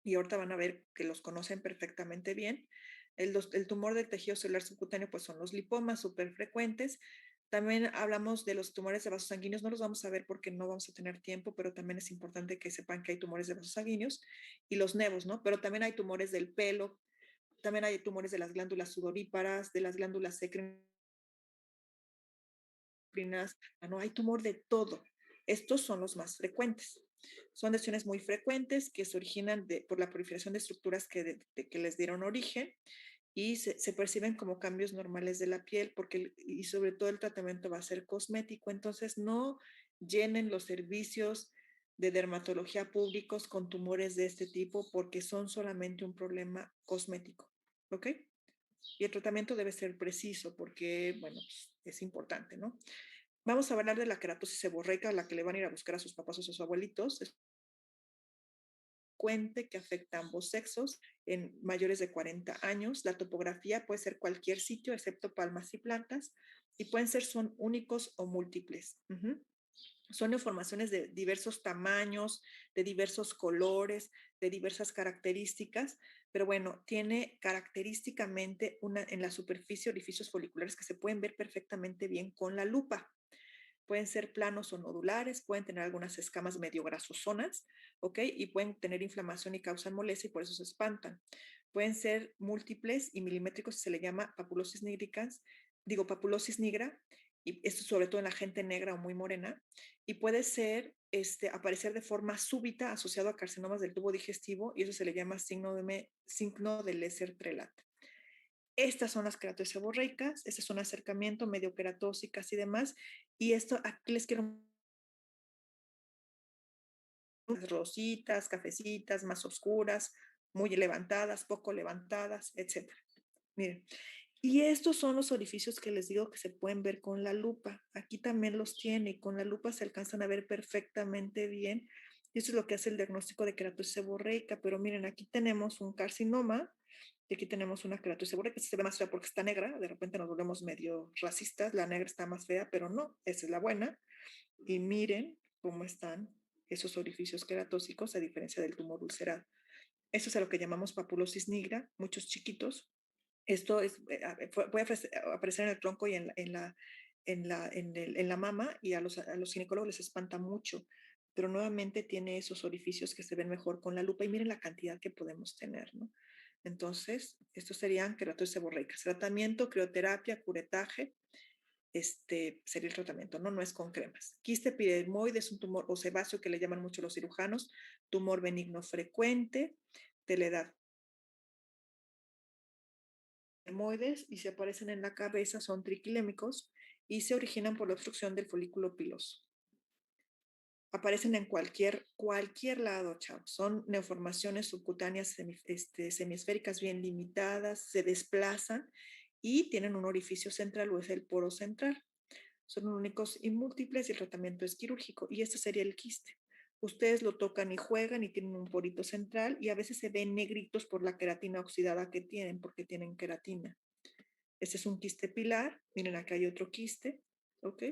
A: Y ahorita van a ver que los conocen perfectamente bien. El tumor del tejido celular subcutáneo, pues son los lipomas súper frecuentes. También hablamos de los tumores de vasos sanguíneos, no los vamos a ver porque no vamos a tener tiempo, pero también es importante que sepan que hay tumores de vasos sanguíneos y los nevos, ¿no? Pero también hay tumores del pelo, también hay tumores de las glándulas sudoríparas, de las glándulas secretas, no hay tumor de todo. Estos son los más frecuentes. Son lesiones muy frecuentes que se originan por la proliferación de estructuras que les dieron origen y se perciben como cambios normales de la piel y sobre todo el tratamiento va a ser cosmético. Entonces no llenen los servicios de dermatología públicos con tumores de este tipo porque son solamente un problema cosmético. ¿Ok? Y el tratamiento debe ser preciso porque, bueno, pues, es importante, ¿no? Vamos a hablar de la queratosis seborreica, la que le van a ir a buscar a sus papás o a sus abuelitos. Es frecuente que afecta a ambos sexos en mayores de 40 años. La topografía puede ser cualquier sitio excepto palmas y plantas y son únicos o múltiples. Son deformaciones de diversos tamaños, de diversos colores, de diversas características, pero bueno, tiene característicamente en la superficie orificios foliculares que se pueden ver perfectamente bien con la lupa. Pueden ser planos o nodulares, pueden tener algunas escamas medio grasosonas, ¿ok? Y pueden tener inflamación y causan molestia y por eso se espantan. Pueden ser múltiples y milimétricos, se le llama papulosis nigricans, papulosis nigra, y esto sobre todo en la gente negra o muy morena, y puede ser aparecer de forma súbita asociado a carcinomas del tubo digestivo, y eso se le llama signo de Lesser Trelat. Estas son las queratosis seborreicas, este es un acercamiento medio queratósicas y demás, y esto aquí les quiero rositas, cafecitas, más oscuras, muy levantadas, poco levantadas, etcétera. Miren, y estos son los orificios que les digo que se pueden ver con la lupa. Aquí también los tiene y con la lupa se alcanzan a ver perfectamente bien. Y eso es lo que hace el diagnóstico de queratosis seborreica. Pero miren, aquí tenemos un carcinoma y aquí tenemos una queratosis seborreica. Se ve más fea porque está negra. De repente nos volvemos medio racistas. La negra está más fea, pero no, esa es la buena. Y miren cómo están esos orificios queratósicos a diferencia del tumor ulcerado. Eso es a lo que llamamos papulosis nigra, muchos chiquitos. Esto puede aparecer en el tronco y en la mama y a los ginecólogos les espanta mucho, pero nuevamente tiene esos orificios que se ven mejor con la lupa y miren la cantidad que podemos tener, ¿no? Entonces, estos serían queratosis seborreicas. Tratamiento, crioterapia, curetaje, sería el tratamiento, ¿no? No es con cremas. Quiste epidermoide es un tumor o sebáceo que le llaman mucho los cirujanos, tumor benigno frecuente de la edad epidermoides y si aparecen en la cabeza son triquilémicos y se originan por la obstrucción del folículo piloso. Aparecen en cualquier lado, chavos. Son neoformaciones subcutáneas semiesféricas bien limitadas, se desplazan y tienen un orificio central o es el poro central. Son únicos y múltiples y el tratamiento es quirúrgico. Y este sería el quiste. Ustedes lo tocan y juegan y tienen un porito central y a veces se ven negritos por la queratina oxidada que tienen, porque tienen queratina. Este es un quiste pilar. Miren, acá hay otro quiste. ¿ok?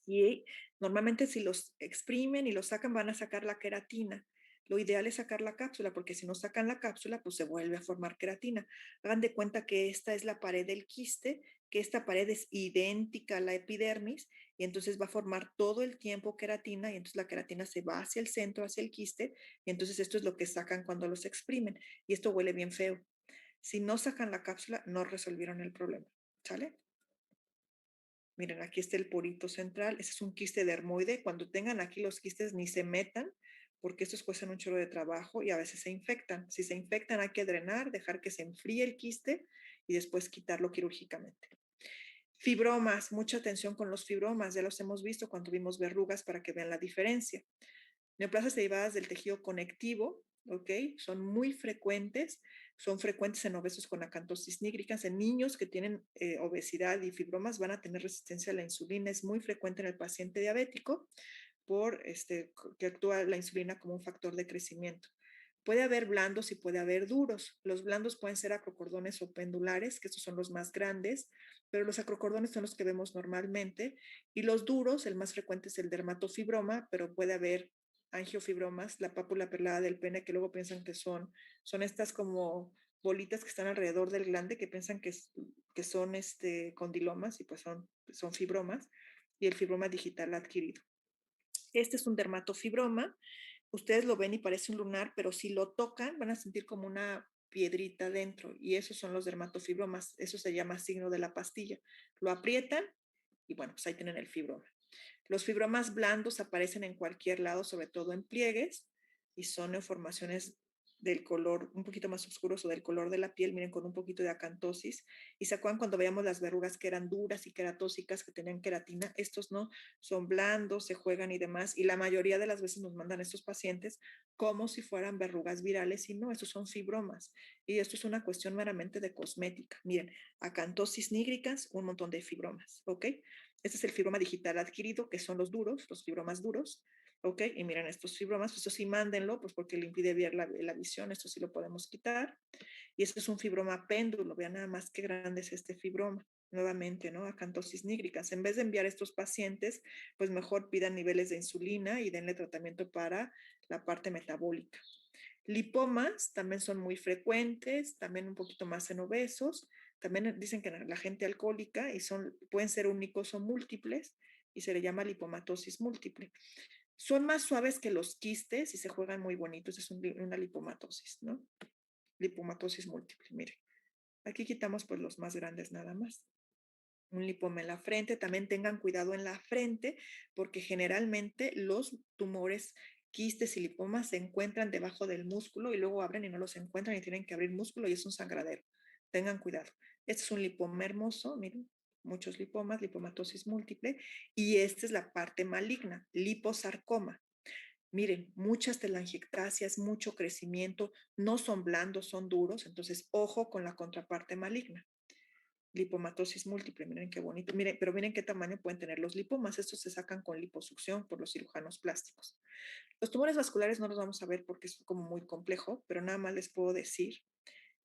A: Y normalmente si los exprimen y los sacan, van a sacar la queratina. Lo ideal es sacar la cápsula, porque si no sacan la cápsula, pues se vuelve a formar queratina. Hagan de cuenta que esta es la pared del quiste, que esta pared es idéntica a la epidermis, y entonces va a formar todo el tiempo queratina, y entonces la queratina se va hacia el centro, hacia el quiste, y entonces esto es lo que sacan cuando los exprimen, y esto huele bien feo. Si no sacan la cápsula, no resolvieron el problema, ¿sale? Miren, aquí está el porito central. Ese es un quiste dermoide. Cuando tengan aquí los quistes, ni se metan, porque estos cuestan un chorro de trabajo y a veces se infectan. Si se infectan, hay que drenar, dejar que se enfríe el quiste y después quitarlo quirúrgicamente. Fibromas, mucha atención con los fibromas. Ya los hemos visto cuando vimos verrugas para que vean la diferencia. Neoplasias derivadas del tejido conectivo, ¿ok? Son muy frecuentes, son frecuentes en obesos con acantosis nígricas. En niños que tienen obesidad y fibromas van a tener resistencia a la insulina. Es muy frecuente en el paciente diabético por que actúa la insulina como un factor de crecimiento. Puede haber blandos y puede haber duros. Los blandos pueden ser acrocordones o pendulares, que estos son los más grandes, pero los acrocordones son los que vemos normalmente. Y los duros, el más frecuente es el dermatofibroma, pero puede haber angiofibromas, la pápula perlada del pene, que luego piensan que son estas como bolitas que están alrededor del glande, que piensan que son condilomas y pues son fibromas, y el fibroma digital adquirido. Este es un dermatofibroma. Ustedes lo ven y parece un lunar, pero si lo tocan van a sentir como una piedrita dentro y esos son los dermatofibromas. Eso se llama signo de la pastilla. Lo aprietan y bueno, pues ahí tienen el fibroma. Los fibromas blandos aparecen en cualquier lado, sobre todo en pliegues, y son neoformaciones del color un poquito más oscuros o del color de la piel, miren, con un poquito de acantosis. Y se acuerdan cuando veíamos las verrugas que eran duras y queratóxicas, que tenían queratina, estos no, son blandos, se juegan y demás. Y la mayoría de las veces nos mandan a estos pacientes como si fueran verrugas virales y no, estos son fibromas. Y esto es una cuestión meramente de cosmética. Miren, acantosis nígricas, un montón de fibromas, ¿ok? Este es el fibroma digital adquirido, que son los duros, los fibromas duros. ¿Ok? Y miren, estos fibromas, pues, esto sí mándenlo, pues porque le impide ver la visión, esto sí lo podemos quitar. Y este es un fibroma péndulo, vean nada más qué grande es este fibroma. Nuevamente, ¿no? Acantosis nígricas. En vez de enviar a estos pacientes, pues mejor pidan niveles de insulina y denle tratamiento para la parte metabólica. Lipomas también son muy frecuentes, también un poquito más en obesos. También dicen que la gente alcohólica y pueden ser únicos o múltiples y se le llama lipomatosis múltiple. Son más suaves que los quistes y se juegan muy bonitos. Es una lipomatosis, ¿no? Lipomatosis múltiple, mire. Aquí quitamos pues los más grandes nada más. Un lipoma en la frente, también tengan cuidado en la frente porque generalmente los tumores, quistes y lipomas se encuentran debajo del músculo y luego abren y no los encuentran y tienen que abrir músculo y es un sangradero. Tengan cuidado. Este es un lipoma hermoso, miren, muchos lipomas, lipomatosis múltiple y esta es la parte maligna, liposarcoma. Miren, muchas telangiectasias, mucho crecimiento, no son blandos, son duros, entonces ojo con la contraparte maligna. Lipomatosis múltiple, miren qué bonito, miren, pero miren qué tamaño pueden tener los lipomas, estos se sacan con liposucción por los cirujanos plásticos. Los tumores vasculares no los vamos a ver porque es como muy complejo, pero nada más les puedo decir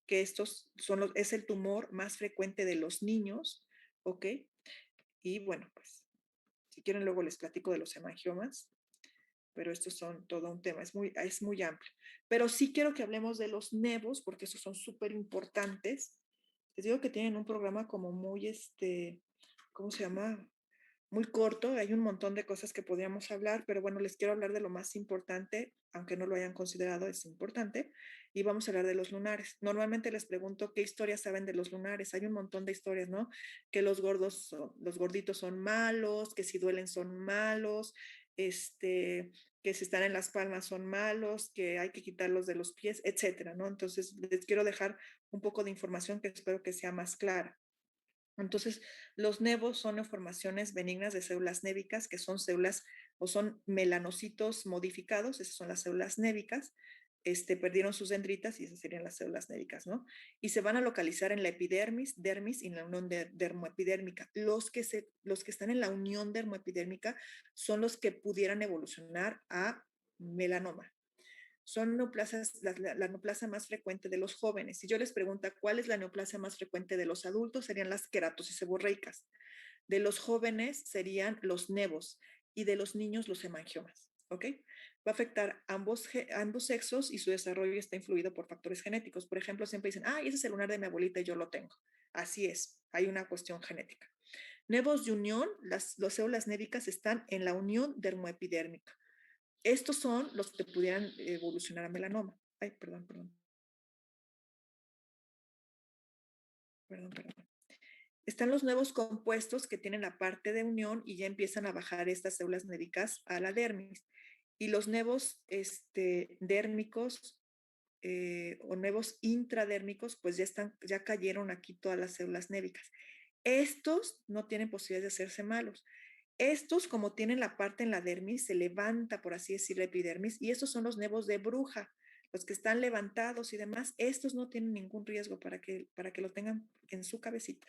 A: que es el tumor más frecuente de los niños, ¿ok? Y bueno, pues si quieren luego les platico de los hemangiomas, pero estos son todo un tema, es muy amplio. Pero sí quiero que hablemos de los nevos, porque esos son súper importantes. Les digo que tienen un programa como muy, ¿cómo se llama? Muy corto, hay un montón de cosas que podríamos hablar, pero bueno, les quiero hablar de lo más importante, aunque no lo hayan considerado, es importante, y vamos a hablar de los lunares. Normalmente les pregunto qué historias saben de los lunares, hay un montón de historias, ¿no? Que los gorditos son malos, que si duelen son malos, que si están en las palmas son malos, que hay que quitarlos de los pies, etcétera, ¿no? Entonces, les quiero dejar un poco de información que espero que sea más clara. Entonces, los nevos son formaciones benignas de células névicas, que son células o son melanocitos modificados, esas son las células névicas, perdieron sus dendritas y esas serían las células névicas, ¿no? Y se van a localizar en la epidermis, dermis y en la unión dermoepidérmica. Los que están en la unión dermoepidérmica son los que pudieran evolucionar a melanoma, son neoplasias, la neoplasia más frecuente de los jóvenes. Si yo les pregunto cuál es la neoplasia más frecuente de los adultos, serían las queratosis seborreicas. De los jóvenes serían los nevos y de los niños los hemangiomas, ¿ok? Va a afectar ambos sexos y su desarrollo está influido por factores genéticos. Por ejemplo, siempre dicen, ese es el lunar de mi abuelita y yo lo tengo. Así es, hay una cuestión genética. Nevos de unión, las células névicas están en la unión dermoepidérmica. Estos son los que pudieran evolucionar a melanoma. Ay, perdón. Están los nuevos compuestos que tienen la parte de unión y ya empiezan a bajar estas células névicas a la dermis. Y los nevos dérmicos o nuevos intradérmicos, pues ya cayeron aquí todas las células névicas. Estos no tienen posibilidad de hacerse malos. Estos, como tienen la parte en la dermis, se levanta, por así decir, la epidermis, y estos son los nevos de bruja, los que están levantados y demás. Estos no tienen ningún riesgo para que lo tengan en su cabecita.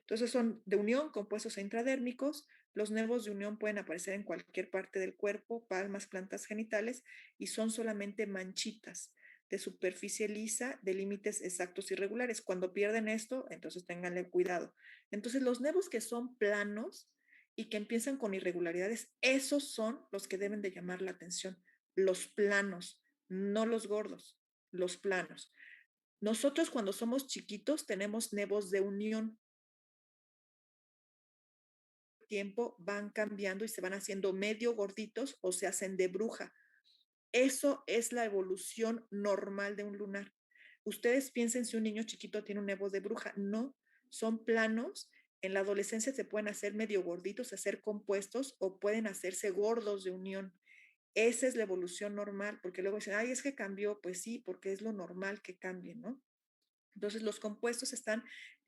A: Entonces son de unión, compuestos e intradérmicos. Los nevos de unión pueden aparecer en cualquier parte del cuerpo, palmas, plantas genitales, y son solamente manchitas de superficie lisa, de límites exactos y regulares. Cuando pierden esto, entonces ténganle cuidado. Entonces los nevos que son planos y que empiezan con irregularidades, esos son los que deben de llamar la atención. Los planos, no los gordos, los planos. Nosotros cuando somos chiquitos tenemos nevos de unión, tiempo van cambiando y se van haciendo medio gorditos o se hacen de bruja. Eso es la evolución normal de un lunar. Ustedes piensen si un niño chiquito tiene un nevo de bruja. No, son planos. En la adolescencia se pueden hacer medio gorditos, hacer compuestos o pueden hacerse gordos de unión. Esa es la evolución normal, porque luego dicen, es que cambió. Pues sí, porque es lo normal que cambien, ¿no? Entonces los compuestos están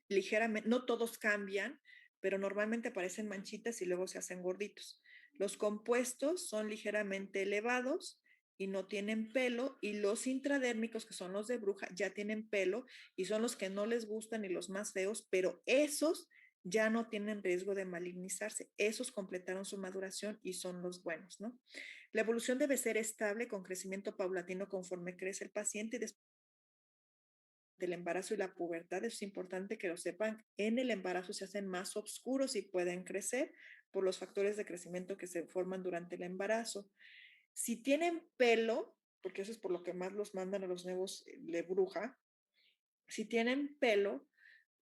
A: ligeramente, no todos cambian, pero normalmente aparecen manchitas y luego se hacen gorditos. Los compuestos son ligeramente elevados y no tienen pelo, y los intradérmicos, que son los de bruja, ya tienen pelo y son los que no les gustan y los más feos, pero esos ya no tienen riesgo de malignizarse. Esos completaron su maduración y son los buenos, ¿no? La evolución debe ser estable con crecimiento paulatino conforme crece el paciente y después del embarazo y la pubertad. Es importante que lo sepan. En el embarazo se hacen más oscuros y pueden crecer por los factores de crecimiento que se forman durante el embarazo. Si tienen pelo, porque eso es por lo que más los mandan a los nuevos de bruja, si tienen pelo,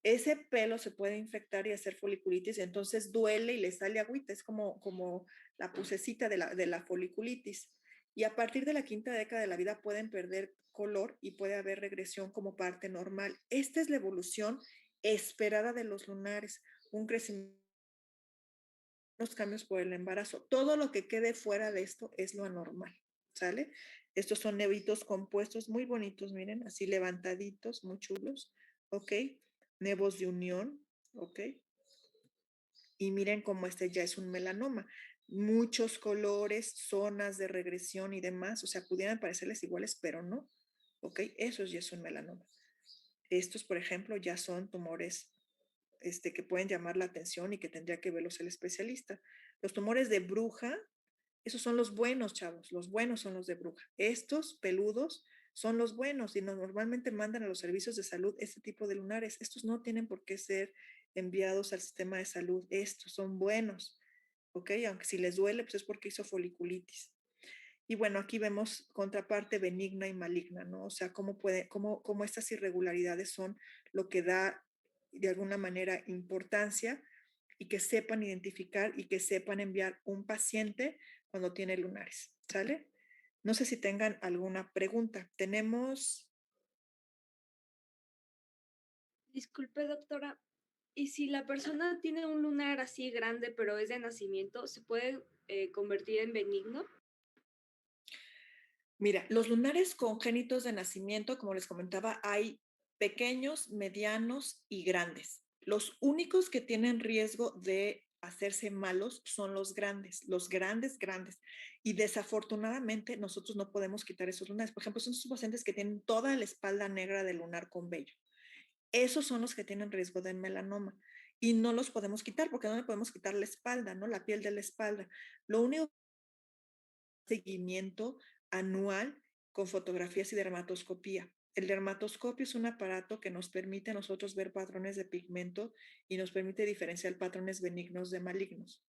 A: ese pelo se puede infectar y hacer foliculitis, y entonces duele y le sale agüita, es como la pusecita de la foliculitis. Y a partir de la quinta década de la vida pueden perder color y puede haber regresión como parte normal. Esta es la evolución esperada de los lunares, un crecimiento, los cambios por el embarazo. Todo lo que quede fuera de esto es lo anormal, ¿sale? Estos son nevitos compuestos muy bonitos, miren, así levantaditos, muy chulos, ¿ok? Nevos de unión, ¿ok? Y miren cómo este ya es un melanoma. Muchos colores, zonas de regresión y demás, o sea, pudieran parecerles iguales, pero no, ¿ok? Eso ya es un melanoma. Estos, por ejemplo, ya son tumores que pueden llamar la atención y que tendría que verlos el especialista. Los tumores de bruja, esos son los buenos, chavos, los buenos son los de bruja. Estos peludos son los buenos y normalmente mandan a los servicios de salud este tipo de lunares. Estos no tienen por qué ser enviados al sistema de salud. Estos son buenos, ¿ok? Aunque si les duele, pues es porque hizo foliculitis. Y bueno, aquí vemos contraparte benigna y maligna, ¿no? O sea, cómo estas irregularidades son lo que da de alguna manera importancia y que sepan identificar y que sepan enviar un paciente cuando tiene lunares, ¿sale? No sé si tengan alguna pregunta. Tenemos,
B: Disculpe, doctora, ¿y si la persona tiene un lunar así grande, pero es de nacimiento, se puede convertir en benigno?
A: mira, los lunares congénitos de nacimiento, como les comentaba, hay pequeños, medianos y grandes. Los únicos que tienen riesgo de hacerse malos son los grandes, grandes. Y desafortunadamente nosotros no podemos quitar esos lunares. Por ejemplo, son esos pacientes que tienen toda la espalda negra del lunar con vello. Esos son los que tienen riesgo de melanoma y no los podemos quitar porque no le podemos quitar la espalda, ¿no? La piel de la espalda. Lo único seguimiento anual con fotografías y dermatoscopía. El dermatoscopio es un aparato que nos permite a nosotros ver patrones de pigmento y nos permite diferenciar patrones benignos de malignos.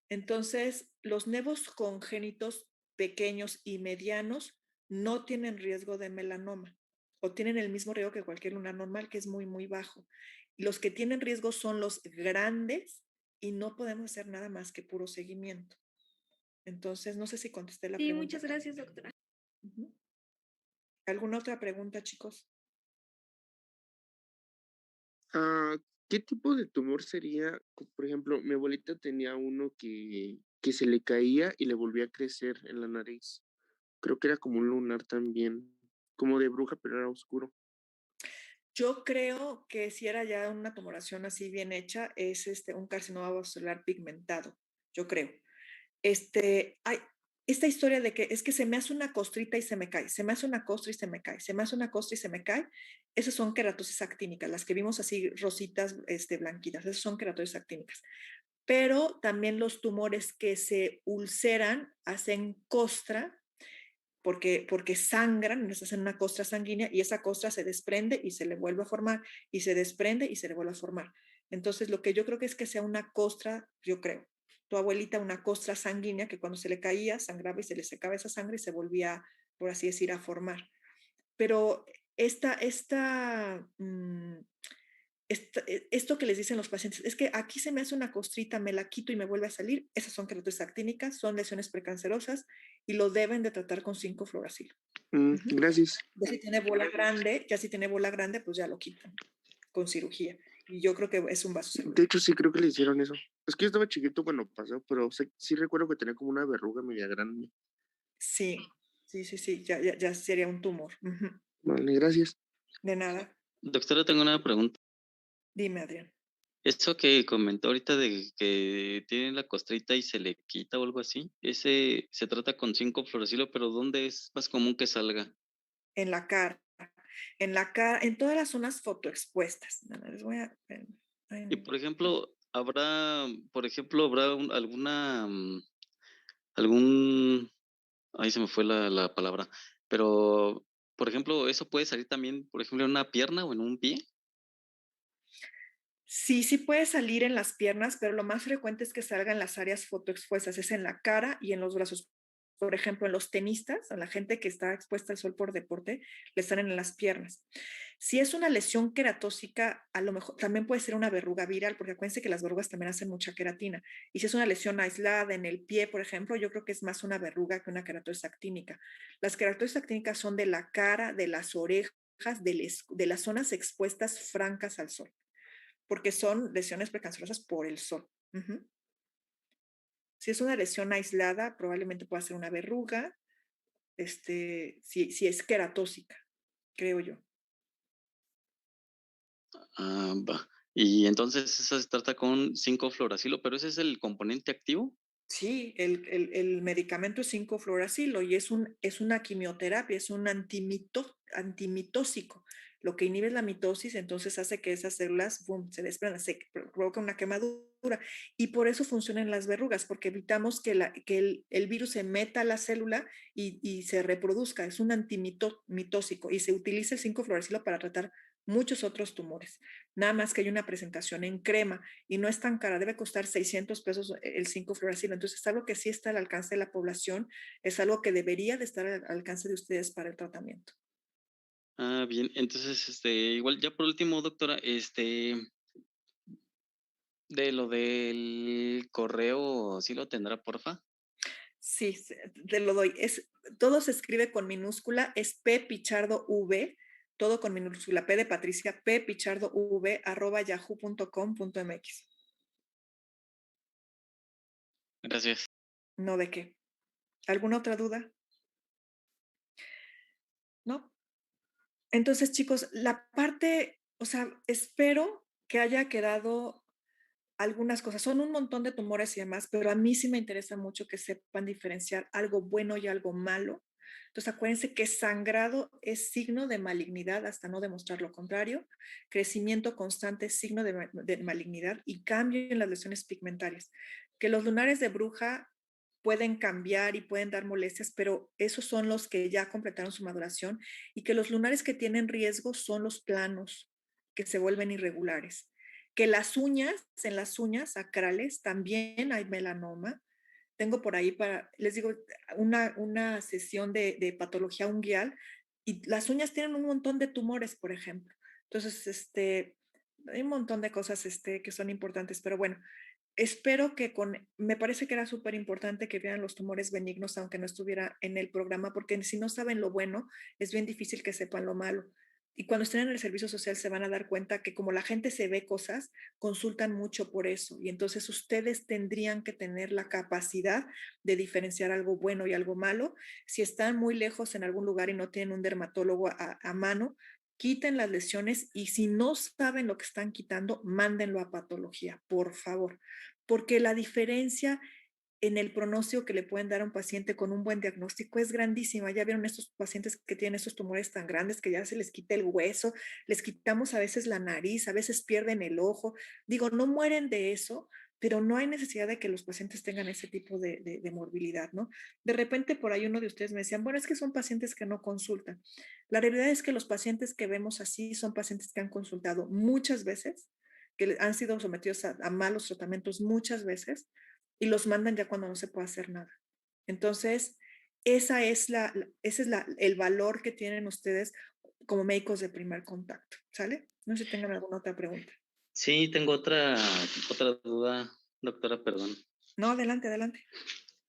A: Entonces, los nevos congénitos pequeños y medianos no tienen riesgo de melanoma o tienen el mismo riesgo que cualquier lunar normal, que es muy, muy bajo. Los que tienen riesgo son los grandes y no podemos hacer nada más que puro seguimiento. Entonces, no sé si contesté la
B: Sí,
A: pregunta.
B: muchas gracias, doctora.
A: Uh-huh. ¿Alguna otra pregunta, chicos?
C: ¿Qué tipo de tumor sería? Por ejemplo, mi abuelita tenía uno que se le caía y le volvía a crecer en la nariz. Creo que era como un lunar también, como de bruja, pero era oscuro.
A: Yo creo que si era ya una tumoración así bien hecha, es un carcinoma vascular pigmentado, yo creo. Hay esta historia de que es que se me hace una costrita y se me cae, se me hace una costra y se me cae, se me hace una costra y se me cae. Esas son queratosis actínicas, las que vimos así rositas, blanquitas, esas son queratosis actínicas. Pero también los tumores que se ulceran hacen costra porque sangran, nos hacen una costra sanguínea y esa costra se desprende y se le vuelve a formar y se desprende y se le vuelve a formar. Entonces, lo que yo creo que es que sea una costra, yo creo, tu abuelita una costra sanguínea que cuando se le caía sangraba y se le secaba esa sangre y se volvía, por así decir, a formar. Pero esto que les dicen los pacientes es que aquí se me hace una costrita, me la quito y me vuelve a salir, esas son queratosis actínicas, son lesiones precancerosas y lo deben de tratar con 5-fluoracil.
C: Gracias.
A: Ya si tiene bola grande, pues ya lo quitan con cirugía. Y yo creo que es un vaso
C: De hecho, sí creo que le hicieron eso. Es que yo estaba chiquito cuando pasó, pero sí recuerdo que tenía como una verruga media grande.
A: Sí, ya sería un tumor.
C: Vale, gracias.
A: De nada.
D: Doctora, tengo una pregunta.
A: Dime, Adrián.
D: Eso que comentó ahorita de que tiene la costrita y se le quita o algo así, ese se trata con 5-fluoracilo, pero ¿dónde es más común que salga?
A: En la cara. En todas las zonas fotoexpuestas. Les voy a...
D: Y por ejemplo, habrá alguna, algún, ahí se me fue la palabra, pero por ejemplo, ¿eso puede salir también, por ejemplo, en una pierna o en un pie?
A: Sí puede salir en las piernas, pero lo más frecuente es que salga en las áreas fotoexpuestas, es en la cara y en los brazos. Por ejemplo, en los tenistas, a la gente que está expuesta al sol por deporte, le salen en las piernas. Si es una lesión queratóxica, a lo mejor también puede ser una verruga viral, porque acuérdense que las verrugas también hacen mucha queratina. Y si es una lesión aislada en el pie, por ejemplo, yo creo que es más una verruga que una queratosis actínica. Las queratosis actínicas son de la cara, de las orejas, de las zonas expuestas francas al sol, porque son lesiones precancerosas por el sol. Si es una lesión aislada, probablemente pueda ser una verruga, si es queratóxica, creo yo.
D: Va. Y entonces esa se trata con 5-fluoracilo, pero ese es el componente activo.
A: Sí, el medicamento es 5-fluoracilo y es una quimioterapia, es un antimitóxico. Lo que inhibe es la mitosis, entonces hace que esas células boom, se desprendan, se provoca una quemadura. Y por eso funcionan las verrugas, porque evitamos que el virus se meta a la célula y se reproduzca. Es un antimitóxico y se utiliza el 5-fluoracilo para tratar muchos otros tumores. Nada más que hay una presentación en crema y no es tan cara, debe costar 600 pesos el 5-fluoracilo. Entonces es algo que sí está al alcance de la población, es algo que debería de estar al alcance de ustedes para el tratamiento.
D: Bien, entonces, igual ya por último, doctora, de lo del correo, ¿sí lo tendrá, porfa?
A: Sí, te lo doy. Todo se escribe con minúscula, es P Pichardo V, todo con minúscula, P de Patricia, P Pichardo V, @yahoo.com.mx.
D: Gracias.
A: No, ¿de qué? ¿Alguna otra duda? ¿No? Entonces, chicos, o sea, espero que haya quedado algunas cosas. Son un montón de tumores y demás, pero a mí sí me interesa mucho que sepan diferenciar algo bueno y algo malo. Entonces, acuérdense que sangrado es signo de malignidad hasta no demostrar lo contrario. Crecimiento constante es signo de malignidad y cambio en las lesiones pigmentarias. Que los lunares de bruja pueden cambiar y pueden dar molestias, pero esos son los que ya completaron su maduración y que los lunares que tienen riesgo son los planos, que se vuelven irregulares. Que las uñas, en las uñas sacrales también hay melanoma. Tengo por ahí les digo, una sesión de patología unguial y las uñas tienen un montón de tumores, por ejemplo. Entonces, hay un montón de cosas que son importantes, pero bueno, espero que me parece que era súper importante que vieran los tumores benignos, aunque no estuviera en el programa, porque si no saben lo bueno, es bien difícil que sepan lo malo. Y cuando estén en el servicio social se van a dar cuenta que como la gente se ve cosas, consultan mucho por eso. Y entonces ustedes tendrían que tener la capacidad de diferenciar algo bueno y algo malo. Si están muy lejos en algún lugar y no tienen un dermatólogo a mano, quiten las lesiones y si no saben lo que están quitando, mándenlo a patología, por favor, porque la diferencia en el pronóstico que le pueden dar a un paciente con un buen diagnóstico es grandísima. Ya vieron estos pacientes que tienen estos tumores tan grandes que ya se les quita el hueso, les quitamos a veces la nariz, a veces pierden el ojo. Digo, no mueren de eso, pero no hay necesidad de que los pacientes tengan ese tipo de morbilidad, ¿no? De repente por ahí uno de ustedes me decían, bueno, es que son pacientes que no consultan. La realidad es que los pacientes que vemos así son pacientes que han consultado muchas veces, que han sido sometidos a malos tratamientos muchas veces y los mandan ya cuando no se puede hacer nada. Entonces, ese es el valor que tienen ustedes como médicos de primer contacto, ¿sale? No sé si tengan alguna otra pregunta.
D: Sí, tengo otra duda, doctora, perdón.
A: No, adelante, adelante.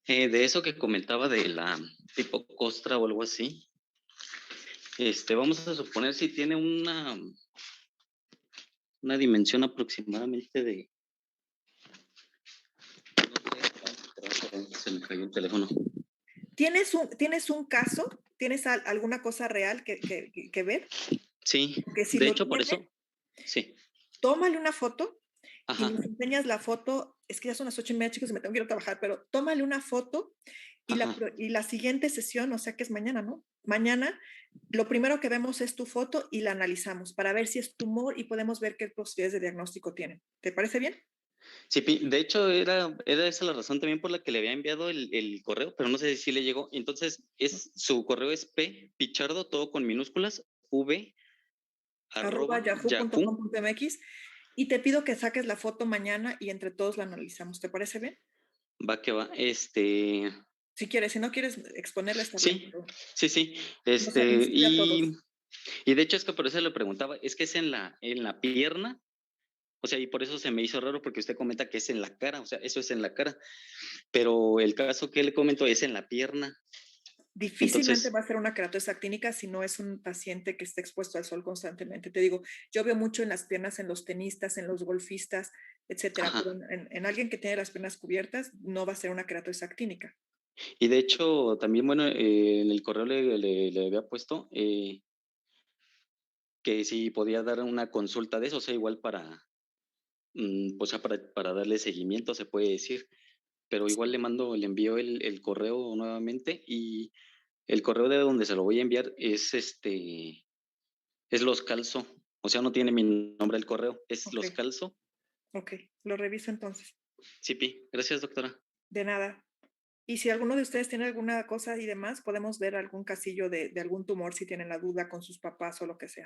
D: De eso que comentaba de la tipo costra o algo así, vamos a suponer si tiene una dimensión aproximadamente de, no sé, perdón, se me cayó el teléfono.
A: ¿Tienes un caso? ¿Tienes alguna cosa real que ver?
D: Sí,
A: Porque si
D: de
A: lo
D: hecho por
A: tiene,
D: eso, sí.
A: tómale una foto y
D: Ajá,
A: nos enseñas la foto. Es que ya son las 8:30, chicos, y me tengo que ir a trabajar, pero tómale una foto y
D: ajá.
A: la siguiente sesión, o sea que es mañana, ¿no? Mañana, lo primero que vemos es tu foto y la analizamos para ver si es tumor y podemos ver qué posibilidades de diagnóstico tienen. ¿Te parece bien?
D: Sí, de hecho era esa la razón también por la que le había enviado el correo, pero no sé si le llegó. Entonces, su correo es Pichardo, todo con minúsculas, v @yahoo.
A: @yahoo.com.mx y te pido que saques la foto mañana y entre todos la analizamos. ¿Te parece bien?
D: Va que va.
A: Si quieres, si no quieres exponerla está bien,
D: Sí,
A: pero
D: sí.
A: nos sirve a todos.
D: Y de hecho es que por eso le preguntaba, es que es en la pierna, o sea, y por eso se me hizo raro porque usted comenta que es en la cara, o sea, eso es en la cara, pero el caso que le comento es en la pierna.
A: Difícilmente
D: Entonces,
A: va a ser una queratosis actínica si no es un paciente que esté expuesto al sol constantemente. Te digo, yo veo mucho en las piernas, en los tenistas, en los golfistas, etcétera,
D: ajá.
A: pero en alguien que tiene las piernas cubiertas no va a ser una queratosis actínica.
D: Y de hecho, también, bueno, en el correo le había puesto que si podía dar una consulta de eso, o sea, igual pues para darle seguimiento, se puede decir, pero igual le envío el correo nuevamente y el correo de donde se lo voy a enviar es Los Calzo, o sea, no tiene mi nombre el correo, es
A: Ok,
D: Los Calzo.
A: ok, lo reviso entonces.
D: Sí, gracias, doctora.
A: De nada. Y si alguno de ustedes tiene alguna cosa y demás, podemos ver algún casillo de algún tumor si tienen la duda con sus papás o lo que sea.